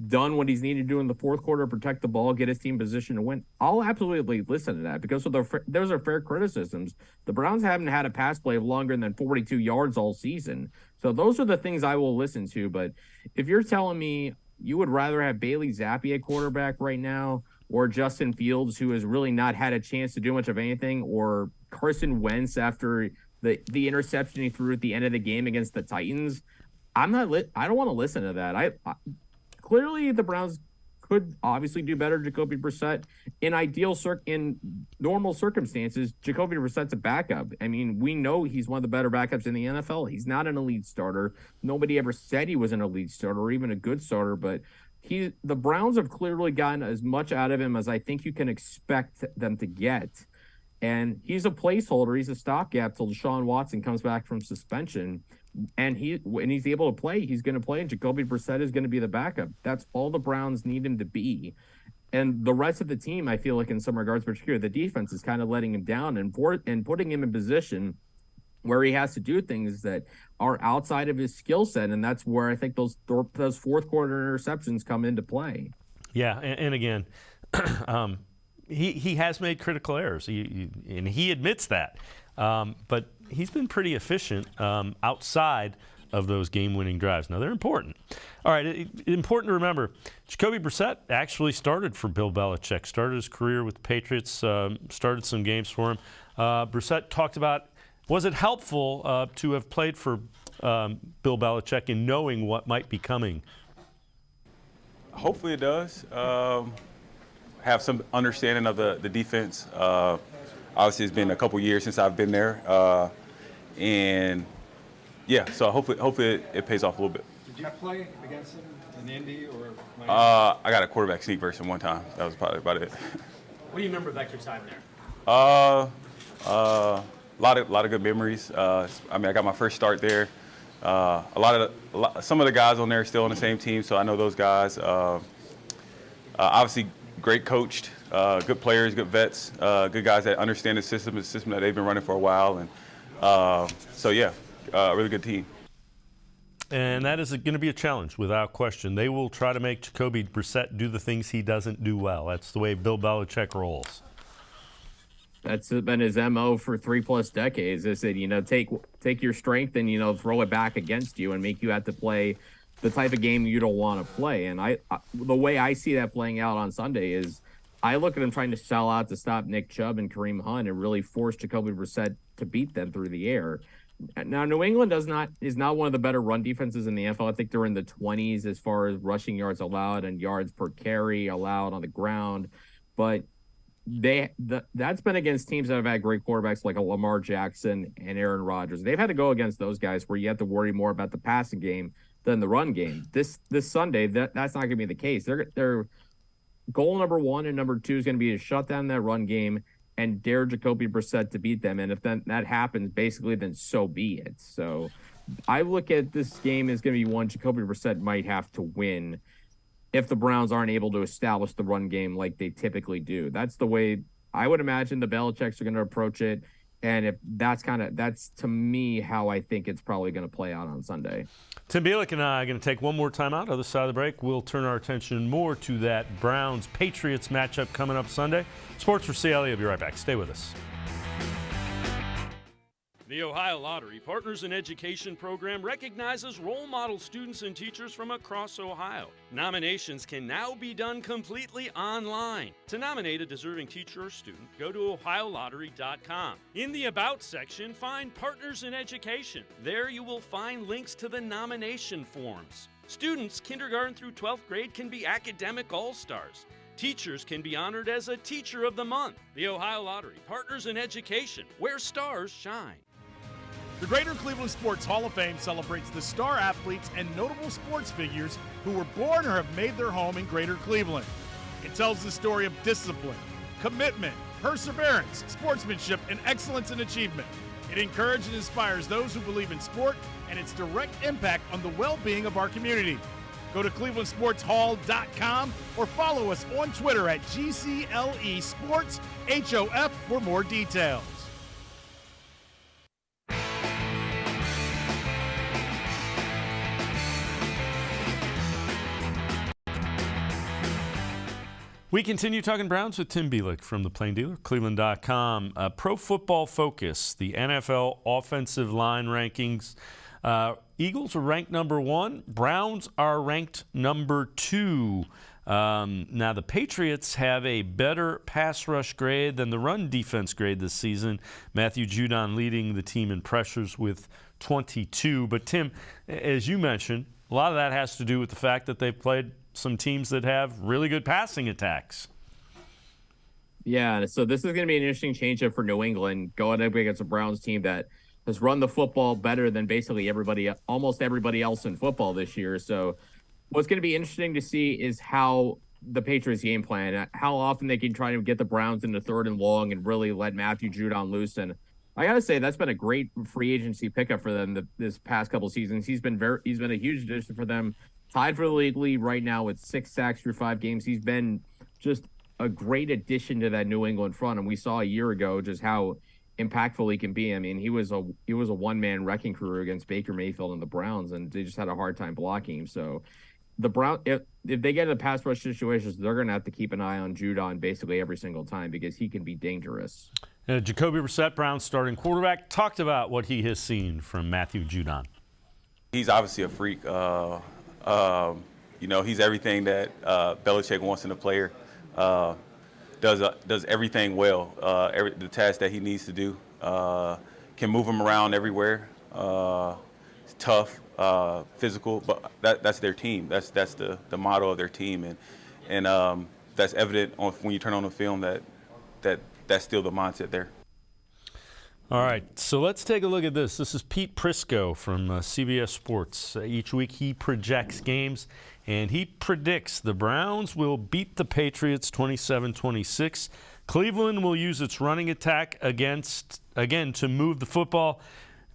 done what he's needed to do in the fourth quarter to protect the ball, get his team position to win, I'll absolutely listen to that because those are fair criticisms. The Browns haven't had a pass play of longer than 42 yards all season. So those are the things I will listen to. But if you're telling me you would rather have Bailey Zappi at quarterback right now, or Justin Fields, who has really not had a chance to do much of anything, or Carson Wentz after the interception he threw at the end of the game against the Titans, I don't want to listen to that. Clearly the Browns could obviously do better. Jacoby Brissett in normal circumstances, Jacoby Brissett's a backup. I mean, we know he's one of the better backups in the NFL. He's not an elite starter. Nobody ever said he was an elite starter or even a good starter, but the Browns have clearly gotten as much out of him as I think you can expect them to get. And he's a placeholder. He's a stopgap till Deshaun Watson comes back from suspension. And when he's able to play, he's going to play. And Jacoby Brissett is going to be the backup. That's all the Browns need him to be. And the rest of the team, I feel like in some regards, particularly the defense, is kind of letting him down and putting him in position where he has to do things that are outside of his skill set, and that's where I think those fourth quarter interceptions come into play. Yeah, and again, he has made critical errors, and he admits that. But he's been pretty efficient outside of those game-winning drives. Now, they're important. All right, important to remember, Jacoby Brissett actually started for Bill Belichick, started his career with the Patriots, started some games for him. Brissett talked about, was it helpful to have played for Bill Belichick in knowing what might be coming? Hopefully it does. Have some understanding of the defense. Obviously, it's been a couple years since I've been there, and yeah, so hopefully it pays off a little bit. Did you play against him in Indy or? I got a quarterback sneak versus him one time. That was probably about it. What do you remember about your time there? A lot of good memories. I mean, I got my first start there. Some of the guys on there are still on the same team, so I know those guys. Obviously, great coached, good players, good vets, good guys that understand the system that they've been running for a while, and so yeah, a really good team. And that is going to be a challenge, without question. They will try to make Jacoby Brissett do the things he doesn't do well. That's the way Bill Belichick rolls. That's been his MO for 3+ decades. Is that, take your strength and, throw it back against you and make you have to play the type of game you don't want to play. And the way I see that playing out on Sunday is I look at him trying to sell out to stop Nick Chubb and Kareem Hunt and really force Jacoby Brissett to beat them through the air. Now, New England is not one of the better run defenses in the NFL. I think they're in the 20s as far as rushing yards allowed and yards per carry allowed on the ground. But that's been against teams that have had great quarterbacks like a Lamar Jackson and Aaron Rodgers. They've had to go against those guys where you have to worry more about the passing game than the run game. This Sunday, that's not going to be the case. Their goal number 1 and number 2 is going to be to shut down that run game and dare Jacoby Brissett to beat them. And if that happens, basically, then so be it. So I look at this game as going to be one Jacoby Brissett might have to win if the Browns aren't able to establish the run game like they typically do. That's the way I would imagine the Belichicks are going to approach it. And if that's to me how I think it's probably going to play out on Sunday. Tim Bielik and I are going to take one more time out. Other side of the break, we'll turn our attention more to that Browns-Patriots matchup coming up Sunday. Sports4CLE will be right back. Stay with us. The Ohio Lottery Partners in Education program recognizes role model students and teachers from across Ohio. Nominations can now be done completely online. To nominate a deserving teacher or student, go to ohiolottery.com. In the About section, find Partners in Education. There you will find links to the nomination forms. Students kindergarten through 12th grade can be academic all-stars. Teachers can be honored as a Teacher of the Month. The Ohio Lottery Partners in Education, where stars shine. The Greater Cleveland Sports Hall of Fame celebrates the star athletes and notable sports figures who were born or have made their home in Greater Cleveland. It tells the story of discipline, commitment, perseverance, sportsmanship, and excellence in achievement. It encourages and inspires those who believe in sport and its direct impact on the well-being of our community. Go to clevelandsportshall.com or follow us on Twitter at GCLE Sports HOF for more details. We continue talking Browns with Tim Bielik from the Plain Dealer, cleveland.com. Pro Football Focus, the NFL offensive line rankings. Eagles are ranked number 1. Browns are ranked number 2. Now, the Patriots have a better pass rush grade than the run defense grade this season. Matthew Judon leading the team in pressures with 22. But, Tim, as you mentioned, a lot of that has to do with the fact that they've played some teams that have really good passing attacks. Yeah, so this is going to be an interesting change-up for New England going up against a Browns team that has run the football better than basically almost everybody else in football this year. So what's going to be interesting to see is how the Patriots game plan, how often they can try to get the Browns into 3rd and long and really let Matthew Judon loose. And I got to say, that's been a great free agency pickup for them this past couple seasons. He's been a huge addition for them. Tied for the league right now with 6 sacks through 5 games. He's been just a great addition to that New England front, and we saw a year ago just how impactful he can be. I mean, he was a one-man wrecking crew against Baker Mayfield and the Browns, and they just had a hard time blocking him. So the Browns, if they get into pass rush situations, they're going to have to keep an eye on Judon basically every single time because he can be dangerous. Jacoby Brissett, Browns starting quarterback, talked about what he has seen from Matthew Judon. He's obviously a freak. He's everything that Belichick wants in a player. Does everything well. The task that he needs to do. Can move him around everywhere. He's tough. physical, but that's their team. That's the motto of their team, and that's evident when you turn on the film that's still the mindset there. All right, so let's take a look at this. This is Pete Prisco from CBS Sports. Each week he projects games, and he predicts the Browns will beat the Patriots 27-26. Cleveland will use its running attack again to move the football.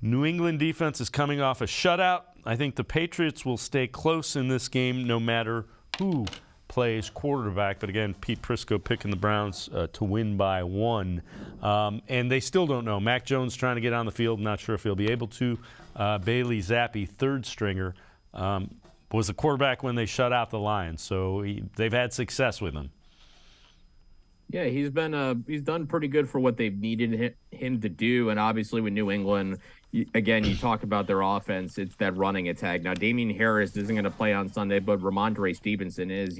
New England defense is coming off a shutout. I think the Patriots will stay close in this game no matter who plays quarterback. But again, Pete Prisco picking the Browns to win by 1. And they still don't know. Mac Jones trying to get on the field. Not sure if he'll be able to. Bailey Zappi, third stringer, was the quarterback when they shut out the Lions. So they've had success with him. Yeah, he's done pretty good for what they've needed him to do. And obviously with New England, again, you talk about their offense. It's that running attack. Now, Damian Harris isn't going to play on Sunday, but Ramondre Stevenson is,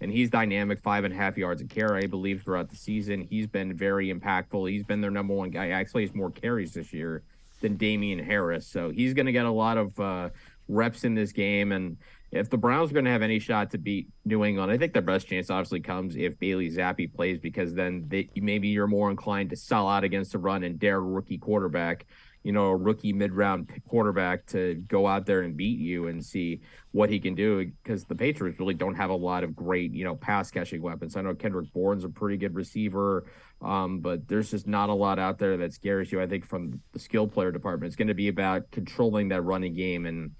and he's dynamic, 5.5 yards a carry, I believe, throughout the season. He's been very impactful. He's been their number one guy. Actually, he's more carries this year than Damian Harris. So he's going to get a lot of reps in this game. And if the Browns are going to have any shot to beat New England, I think their best chance obviously comes if Bailey Zappi plays, because then maybe you're more inclined to sell out against the run and dare a rookie quarterback, a rookie mid-round quarterback to go out there and beat you and see what he can do, because the Patriots really don't have a lot of great, pass-catching weapons. I know Kendrick Bourne's a pretty good receiver, but there's just not a lot out there that scares you, I think, from the skill player department. It's going to be about controlling that running game and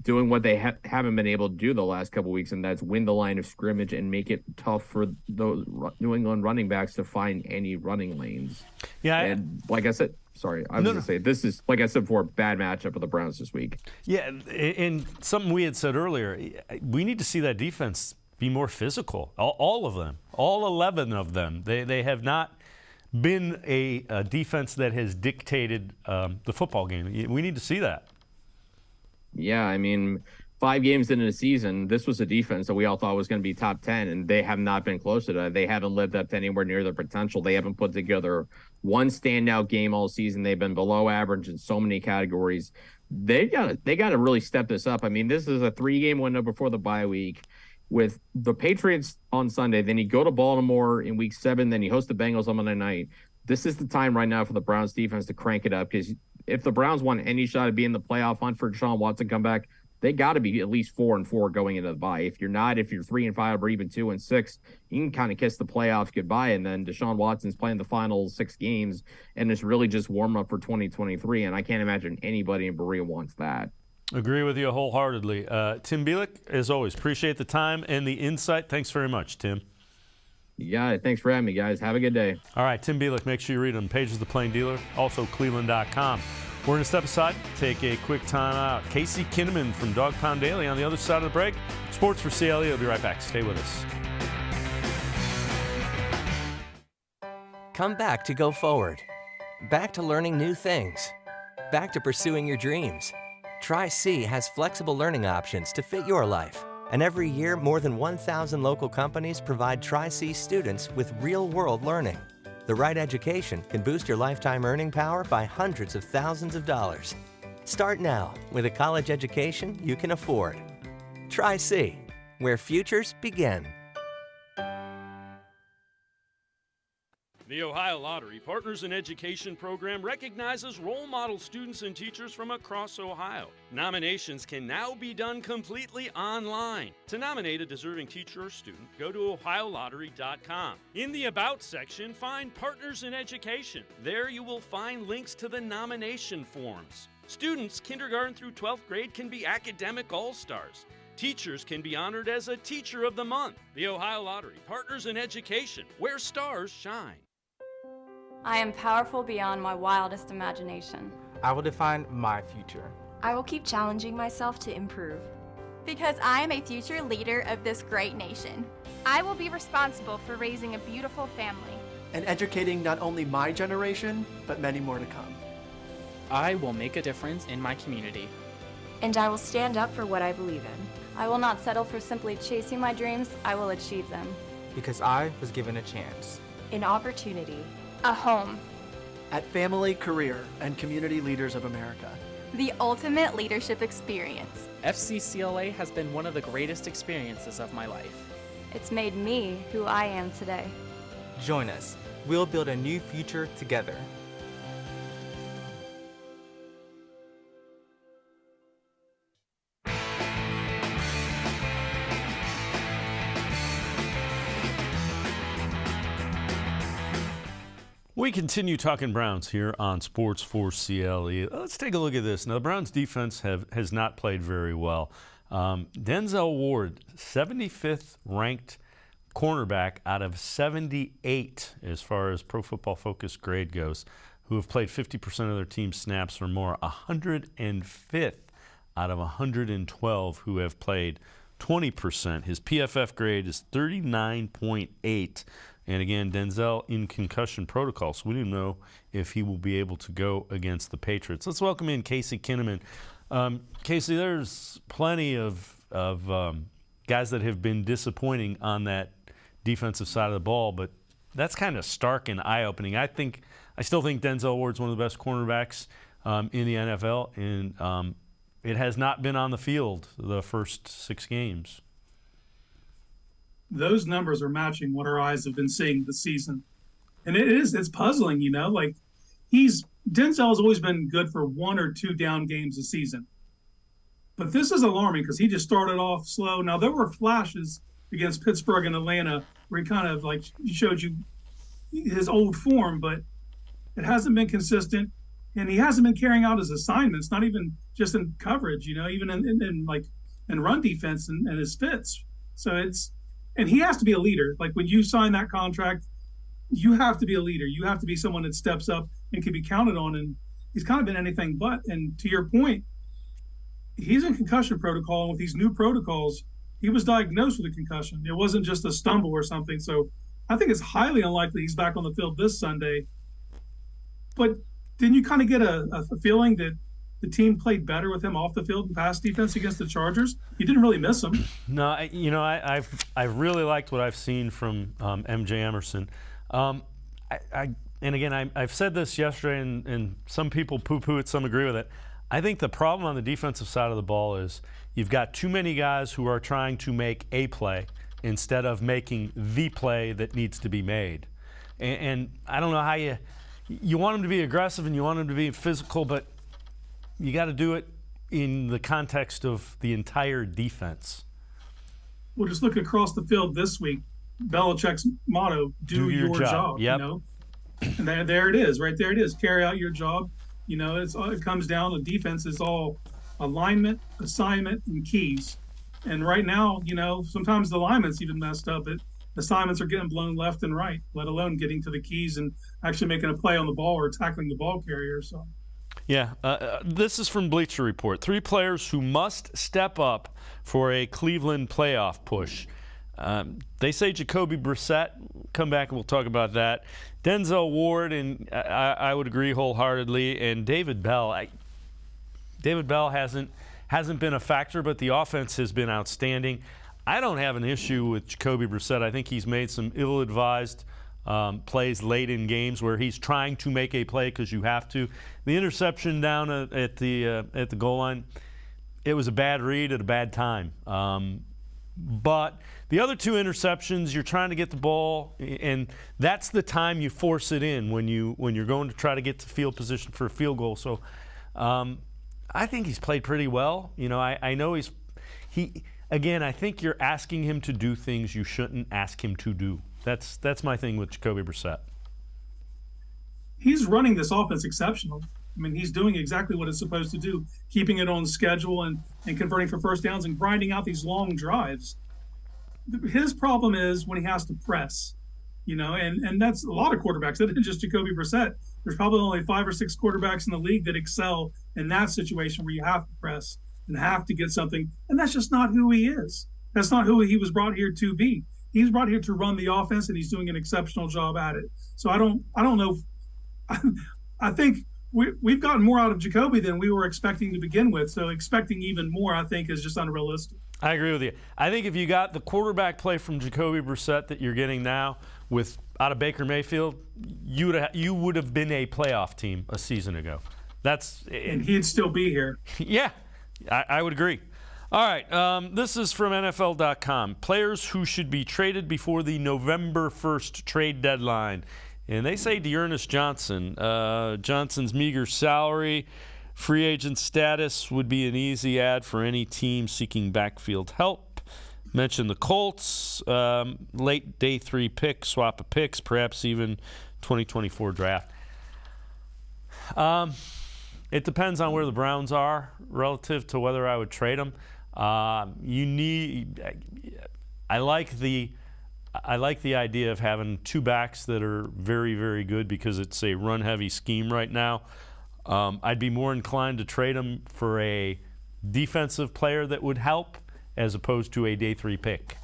doing what they haven't been able to do the last couple of weeks, and that's win the line of scrimmage and make it tough for those New England running backs to find any running lanes. Yeah, and like I said, sorry, I was going to say, this is, like I said before, a bad matchup for the Browns this week. Yeah, and something we had said earlier, we need to see that defense be more physical. All of them, all 11 of them. They have not been a defense that has dictated the football game. We need to see that. Yeah, I mean, 5 games into the season, this was a defense that we all thought was going to be top 10, and they have not been close to that. They haven't lived up to anywhere near their potential. They haven't put together one standout game all season. They've been below average in so many categories. They got to really step this up. I mean, this is a 3-game window before the bye week with the Patriots on Sunday. Then you go to Baltimore in week 7. Then you host the Bengals on Monday night. This is the time right now for the Browns defense to crank it up, because if the Browns want any shot at being in the playoff hunt for Deshaun Watson come back, they got to be at least 4-4 going into the bye. If you're not, if you're 3-5 or even 2-6, you can kind of kiss the playoffs goodbye. And then Deshaun Watson's playing the final 6 games, and it's really just warm up for 2023. And I can't imagine anybody in Berea wants that. Agree with you wholeheartedly. Tim Bielik, as always, appreciate the time and the insight. Thanks very much, Tim. You got it. Thanks for having me, guys. Have a good day. All right, Tim Bielik, make sure you read him. Pages of the Plain Dealer, also cleveland.com. We're going to step aside, take a quick time out. Casey Kinnamon from Dog Pound Daily on the other side of the break. Sports4CLE will be right back. Stay with us. Come back to go forward. Back to learning new things. Back to pursuing your dreams. Tri-C has flexible learning options to fit your life. And every year, more than 1,000 local companies provide Tri-C students with real-world learning. The right education can boost your lifetime earning power by hundreds of thousands of dollars. Start now with a college education you can afford. Tri-C, where futures begin. The Ohio Lottery Partners in Education program recognizes role model students and teachers from across Ohio. Nominations can now be done completely online. To nominate a deserving teacher or student, go to OhioLottery.com. In the About section, find Partners in Education. There you will find links to the nomination forms. Students kindergarten through 12th grade can be academic all-stars. Teachers can be honored as a Teacher of the Month. The Ohio Lottery Partners in Education, where stars shine. I am powerful beyond my wildest imagination. I will define my future. I will keep challenging myself to improve. Because I am a future leader of this great nation. I will be responsible for raising a beautiful family. And educating not only my generation, but many more to come. I will make a difference in my community. And I will stand up for what I believe in. I will not settle for simply chasing my dreams. I will achieve them. Because I was given a chance. An opportunity. A home. At Family, Career, and Community Leaders of America, the ultimate leadership experience. FCCLA has been one of the greatest experiences of my life. It's made me who I am today. Join us. We'll build a new future together. We continue talking Browns here on Sports4CLE. Let's take a look at this. Now, the Browns defense has not played very well. Denzel Ward, 75th ranked cornerback out of 78 as far as Pro Football Focus grade goes, who have played 50% of their team snaps or more. 105th out of 112 who have played 20%. His PFF grade is 39.8. And again, Denzel in concussion protocol, so we don't know if he will be able to go against the Patriots. Let's welcome in Casey Kinnamon. Casey, there's plenty of guys that have been disappointing on that defensive side of the ball, but that's kind of stark and eye-opening. I still think Denzel Ward's one of the best cornerbacks in the NFL, and it has not been on the field the first 6 games. Those numbers are matching what our eyes have been seeing this season. And it's puzzling, you know, like Denzel's always been good for 1 or 2 down games a season. But this is alarming because he just started off slow. Now, there were flashes against Pittsburgh and Atlanta where he kind of like showed you his old form, but it hasn't been consistent. And he hasn't been carrying out his assignments, not even just in coverage, you know, even in run defense and his fits. And he has to be a leader. Like when you sign that contract, you have to be a leader. You have to be someone that steps up and can be counted on. And he's kind of been anything but. And to your point, he's in concussion protocol. And with these new protocols, he was diagnosed with a concussion. It wasn't just a stumble or something. So I think it's highly unlikely he's back on the field this Sunday. But didn't you kind of get a feeling that the team played better with him off the field in pass defense against the Chargers? You didn't really miss him. No, I've really liked what I've seen from MJ Emerson. And again, I've said this yesterday, and some people poo-poo it, some agree with it. I think the problem on the defensive side of the ball is you've got too many guys who are trying to make a play instead of making the play that needs to be made. And I don't know how you want them to be aggressive and you want them to be physical, but you got to do it in the context of the entire defense. Well, just look across the field this week. Belichick's motto, do your job. Yep. You know? And there it is, right there it is. Carry out your job. You know, it comes down to defense is all alignment, assignment, and keys. And right now, you know, sometimes the alignment's even messed up. Assignments are getting blown left and right, let alone getting to the keys and actually making a play on the ball or tackling the ball carrier. So. Yeah, this is from Bleacher Report. 3 players who must step up for a Cleveland playoff push. They say Jacoby Brissett. Come back and we'll talk about that. Denzel Ward, and I would agree wholeheartedly, and David Bell. David Bell hasn't been a factor, but the offense has been outstanding. I don't have an issue with Jacoby Brissett. I think he's made some ill-advised plays late in games where he's trying to make a play because you have to. The interception down at the goal line, it was a bad read at a bad time. But the other 2 interceptions, you're trying to get the ball, and that's the time you force it in when you're going to try to get to field position for a field goal. So I think he's played pretty well. You know, I know again, I think you're asking him to do things you shouldn't ask him to do. That's my thing with Jacoby Brissett. He's running this offense exceptional. I mean, he's doing exactly what it's supposed to do, keeping it on schedule and converting for first downs and grinding out these long drives. His problem is when he has to press, you know, and that's a lot of quarterbacks. That isn't just Jacoby Brissett. There's probably only 5 or 6 quarterbacks in the league that excel in that situation where you have to press and have to get something. And that's just not who he is. That's not who he was brought here to be. He's brought here to run the offense, and he's doing an exceptional job at it. So I don't know. I think we've gotten more out of Jacoby than we were expecting to begin with. So expecting even more, I think, is just unrealistic. I agree with you. I think if you got the quarterback play from Jacoby Brissett that you're getting now out of Baker Mayfield, you would have been a playoff team a season ago. And he'd still be here. Yeah, I would agree. All right, this is from NFL.com. Players who should be traded before the November 1st trade deadline. And they say Dearness Johnson. Johnson's meager salary, free agent status would be an easy ad for any team seeking backfield help. Mention the Colts, late day 3 pick, swap of picks, perhaps even 2024 draft. It depends on where the Browns are relative to whether I would trade them. I like the idea of having 2 backs that are very, very good because it's a run-heavy scheme right now. I'd be more inclined to trade them for a defensive player that would help as opposed to a day 3 pick.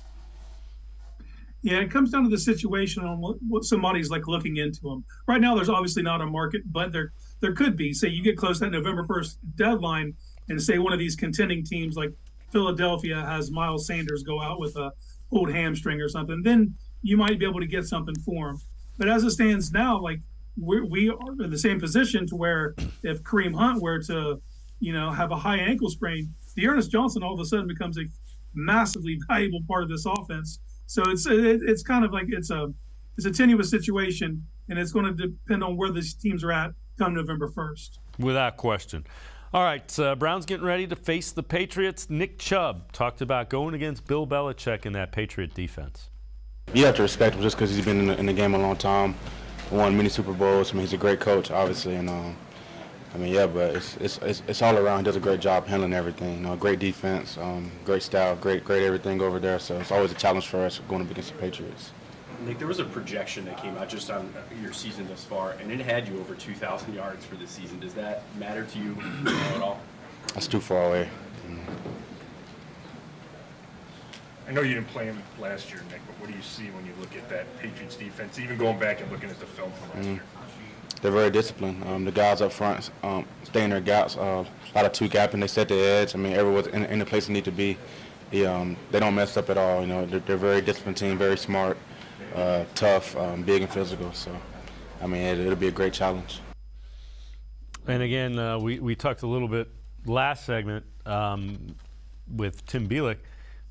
Yeah, it comes down to the situation on what somebody's like looking into them. Right now, there's obviously not a market, but there could be. Say you get close to that November 1st deadline, and say one of these contending teams like Philadelphia has Miles Sanders go out with a old hamstring or something, then you might be able to get something for him. But as it stands now, like we are in the same position to where if Kareem Hunt were to, have a high ankle sprain, Dearness Johnson all of a sudden becomes a massively valuable part of this offense. So it's kind of like it's a tenuous situation, and it's going to depend on where these teams are at come November 1st. Without question. All right, Browns getting ready to face the Patriots. Nick Chubb talked about going against Bill Belichick in that Patriot defense. You have to respect him just because he's been in the game a long time, won many Super Bowls. I mean, he's a great coach, obviously, and but it's all around. He does a great job handling everything. Great defense, great style, great everything over there. So it's always a challenge for us going up against the Patriots. Nick, there was a projection that came out just on your season thus far, and it had you over 2,000 yards for this season. Does that matter to you at all? That's too far away. I know you didn't play him last year, Nick, but what do you see when you look at that Patriots defense, even going back and looking at the film from last year? They're very disciplined. The guys up front stay in their gaps. A lot of two-gapping. They set their edge. I mean, everyone's in the place they need to be. They don't mess up at all. They're a very disciplined team, very smart, tough, big and physical. So, it'll be a great challenge. And again, we talked a little bit last segment with Tim Bielik.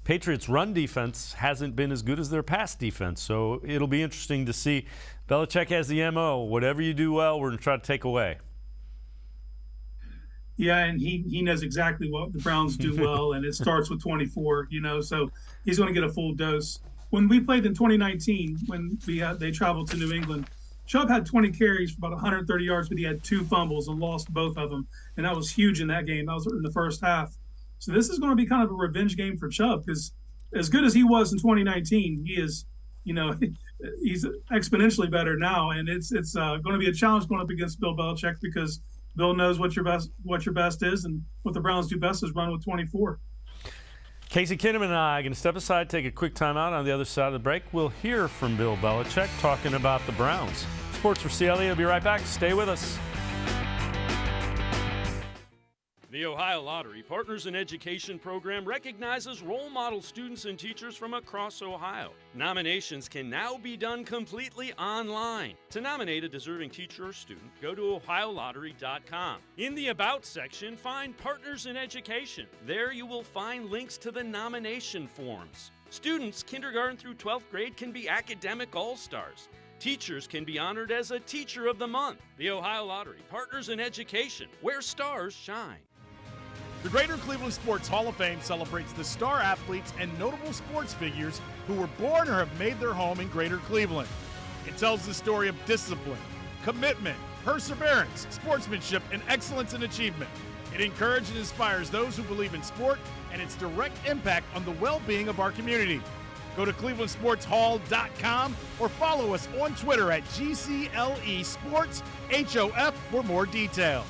Patriots' run defense hasn't been as good as their pass defense, so it'll be interesting to see. Belichick has the MO. Whatever you do well, we're going to try to take away. Yeah, and he knows exactly what the Browns do well, and it starts with 24, so he's going to get a full dose. When we played in 2019, when they traveled to New England, Chubb had 20 carries for about 130 yards, but he had 2 fumbles and lost both of them, and that was huge in that game. That was in the first half. So this is going to be kind of a revenge game for Chubb because as good as he was in 2019, he is, he's exponentially better now, and it's going to be a challenge going up against Bill Belichick because Bill knows what your best is, and what the Browns do best is run with 24. Casey Kinnamon and I are going to step aside, take a quick timeout. On the other side of the break, we'll hear from Bill Belichick talking about the Browns. Sports4CLE will be right back. Stay with us. The Ohio Lottery Partners in Education program recognizes role model students and teachers from across Ohio. Nominations can now be done completely online. To nominate a deserving teacher or student, go to OhioLottery.com. In the About section, find Partners in Education. There you will find links to the nomination forms. Students, kindergarten through 12th grade, can be academic all-stars. Teachers can be honored as a Teacher of the Month. The Ohio Lottery Partners in Education, where stars shine. The Greater Cleveland Sports Hall of Fame celebrates the star athletes and notable sports figures who were born or have made their home in Greater Cleveland. It tells the story of discipline, commitment, perseverance, sportsmanship, and excellence in achievement. It encourages and inspires those who believe in sport and its direct impact on the well-being of our community. Go to clevelandsportshall.com or follow us on Twitter at GCLE Sports HOF for more details.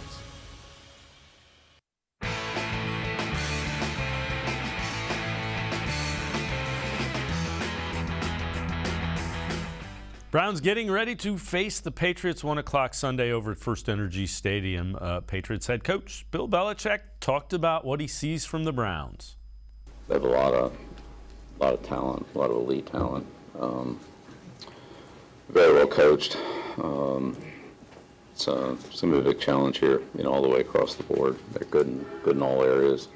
Browns getting ready to face the Patriots 1 o'clock Sunday over at First Energy Stadium. Patriots head coach Bill Belichick talked about what he sees from the Browns. They have a lot of talent, a lot of elite talent. Very well coached. it's going to be a big challenge here, all the way across the board. They're good in all areas.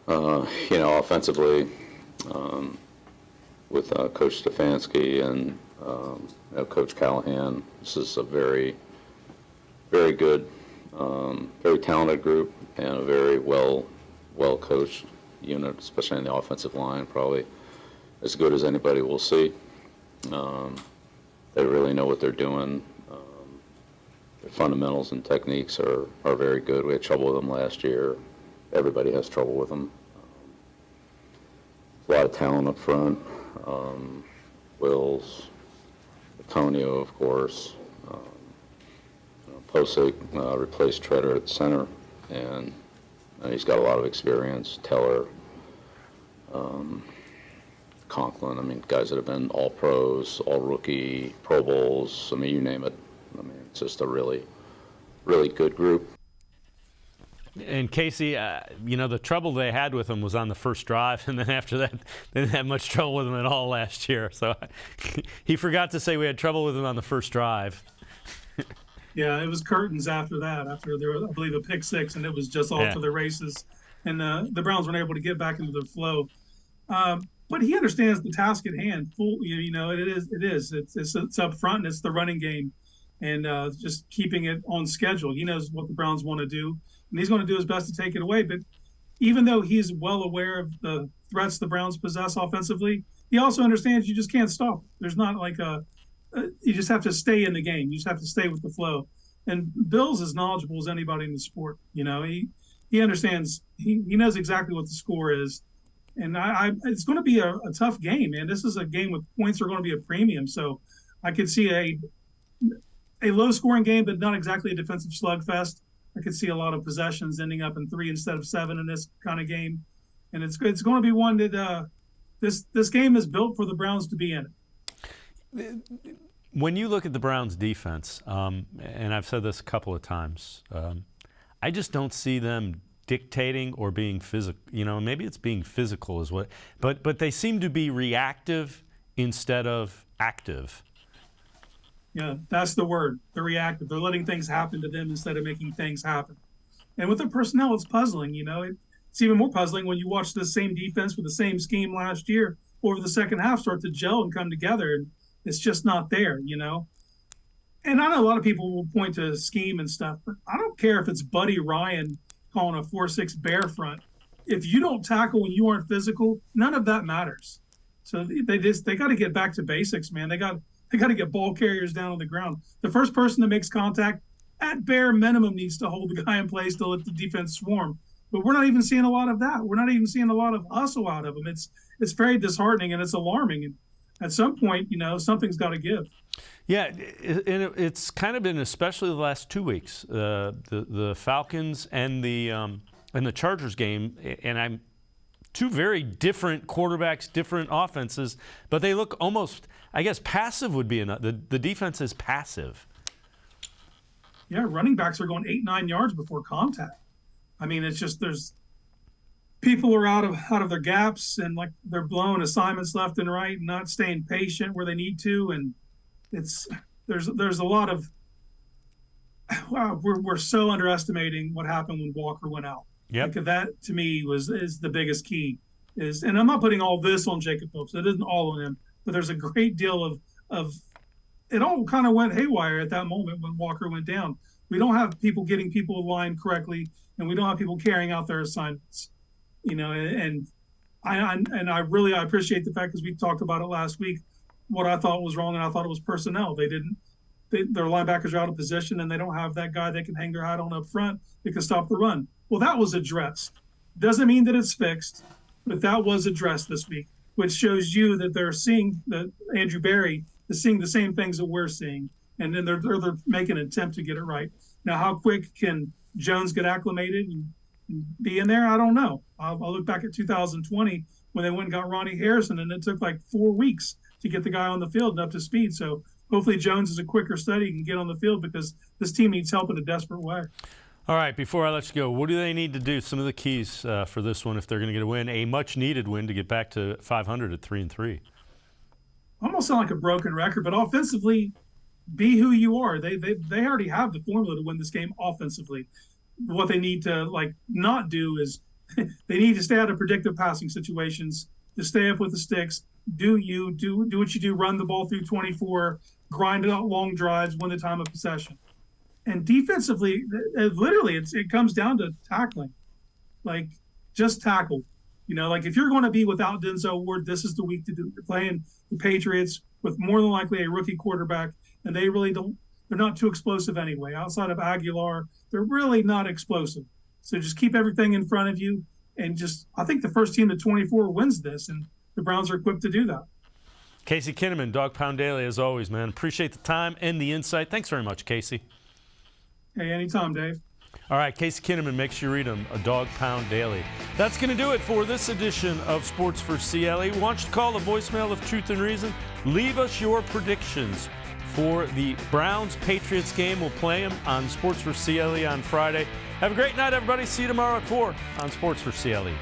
Offensively, with Coach Stefanski and Coach Callahan, this is a very, very good, very talented group and a very well coached unit, especially in the offensive line, probably as good as anybody will see. They really know what they're doing. Their fundamentals and techniques are very good. We had trouble with them last year. Everybody has trouble with them. A lot of talent up front. Wills, Antonio, of course. Posick replaced Treader at center, and he's got a lot of experience. Teller, Conklin, guys that have been all pros, all rookie, Pro Bowls, you name it. It's just a really, really good group. And Casey, the trouble they had with him was on the first drive, and then after that, they didn't have much trouble with him at all last year. So he forgot to say we had trouble with him on the first drive. Yeah, it was curtains after that, after there was, I believe, a pick six, and it was just off to the races. And the Browns weren't able to get back into their flow. But he understands the task at hand. It's up front, and it's the running game, and just keeping it on schedule. He knows what the Browns want to do, and he's going to do his best to take it away. But even though he's well aware of the threats the Browns possess offensively, he also understands you just can't stop. There's not like you just have to stay in the game. You just have to stay with the flow. And Bill's as knowledgeable as anybody in the sport. He understands. He knows exactly what the score is. And it's going to be a tough game, man. This is a game with points are going to be a premium. So I could see a low-scoring game, but not exactly a defensive slugfest. I could see a lot of possessions ending up in 3 instead of 7 in this kind of game. And it's going to be one that this game is built for the Browns to be in it. When you look at the Browns' defense, and I've said this a couple of times, I just don't see them dictating or being physical. Maybe it's being physical is what, but they seem to be reactive instead of active. Yeah, that's the word. They're reactive. They're letting things happen to them instead of making things happen. And with the personnel, it's puzzling. It's even more puzzling when you watch the same defense with the same scheme last year over the second half start to gel and come together, and it's just not there. And I know a lot of people will point to scheme and stuff, but I don't care if it's Buddy Ryan calling a 4-6 bear front. If you don't tackle when you aren't physical, none of that matters. So they got to get back to basics, man. They got to get ball carriers down on the ground. The first person that makes contact, at bare minimum, needs to hold the guy in place to let the defense swarm. But we're not even seeing a lot of that. We're not even seeing a lot of hustle out of them. It's very disheartening and it's alarming. And at some point, something's got to give. Yeah, and it's kind of been, especially the last 2 weeks, the Falcons and the Chargers game, and I'm two very different quarterbacks, different offenses, but they look almost, I guess, passive would be enough. The defense is passive. Yeah, running backs are going 8-9 yards before contact. It's just there's people are out of their gaps and like they're blowing assignments left and right and not staying patient where they need to, and there's a lot of we're so underestimating what happened when Walker went out. Yeah, that to me is the biggest key. And I'm not putting all this on Jacob Phillips. It isn't all on him, but there's a great deal of it all kind of went haywire at that moment when Walker went down. We don't have people getting people aligned correctly, and we don't have people carrying out their assignments. And I really appreciate the fact, because we talked about it last week, what I thought was wrong, and I thought it was personnel. Their linebackers are out of position, and they don't have that guy they can hang their hat on up front that can stop the run. Well, that was addressed. Doesn't mean that it's fixed, but that was addressed this week, which shows you that they're seeing that Andrew Berry is seeing the same things that we're seeing, and then they're making an attempt to get it right. Now, how quick can Jones get acclimated and be in there? I don't know. I'll look back at 2020 when they went and got Ronnie Harrison, and it took like 4 weeks to get the guy on the field and up to speed. So hopefully Jones is a quicker study and can get on the field, because this team needs help in a desperate way. All right, before I let you go, what do they need to do? Some of the keys for this one if they're going to get a win, a much-needed win to get back to 500 at 3-3. Almost sound like a broken record, but offensively, be who you are. They already have the formula to win this game offensively. What they need to not do is they need to stay out of predictive passing situations, to stay up with the sticks, do what you do, run the ball through 24, grind out long drives, win the time of possession. And defensively, literally, it comes down to tackling. Just tackle. If you're going to be without Denzel Ward, this is the week to do it. You're playing the Patriots with more than likely a rookie quarterback, and they're not too explosive anyway. Outside of Aguilar, they're really not explosive. So just keep everything in front of you, and I think the first team to 24 wins this, and the Browns are equipped to do that. Casey Kinnamon, Dawg Pound Daily, as always, man. Appreciate the time and the insight. Thanks very much, Casey. Hey, anytime, Dave. All right, Casey Kinnamon, make sure you read him, a Dawg Pound Daily. That's going to do it for this edition of Sports for CLE. We want you to call the voicemail of Truth and Reason. Leave us your predictions for the Browns-Patriots game. We'll play them on Sports for CLE on Friday. Have a great night, everybody. See you tomorrow at 4 on Sports for CLE.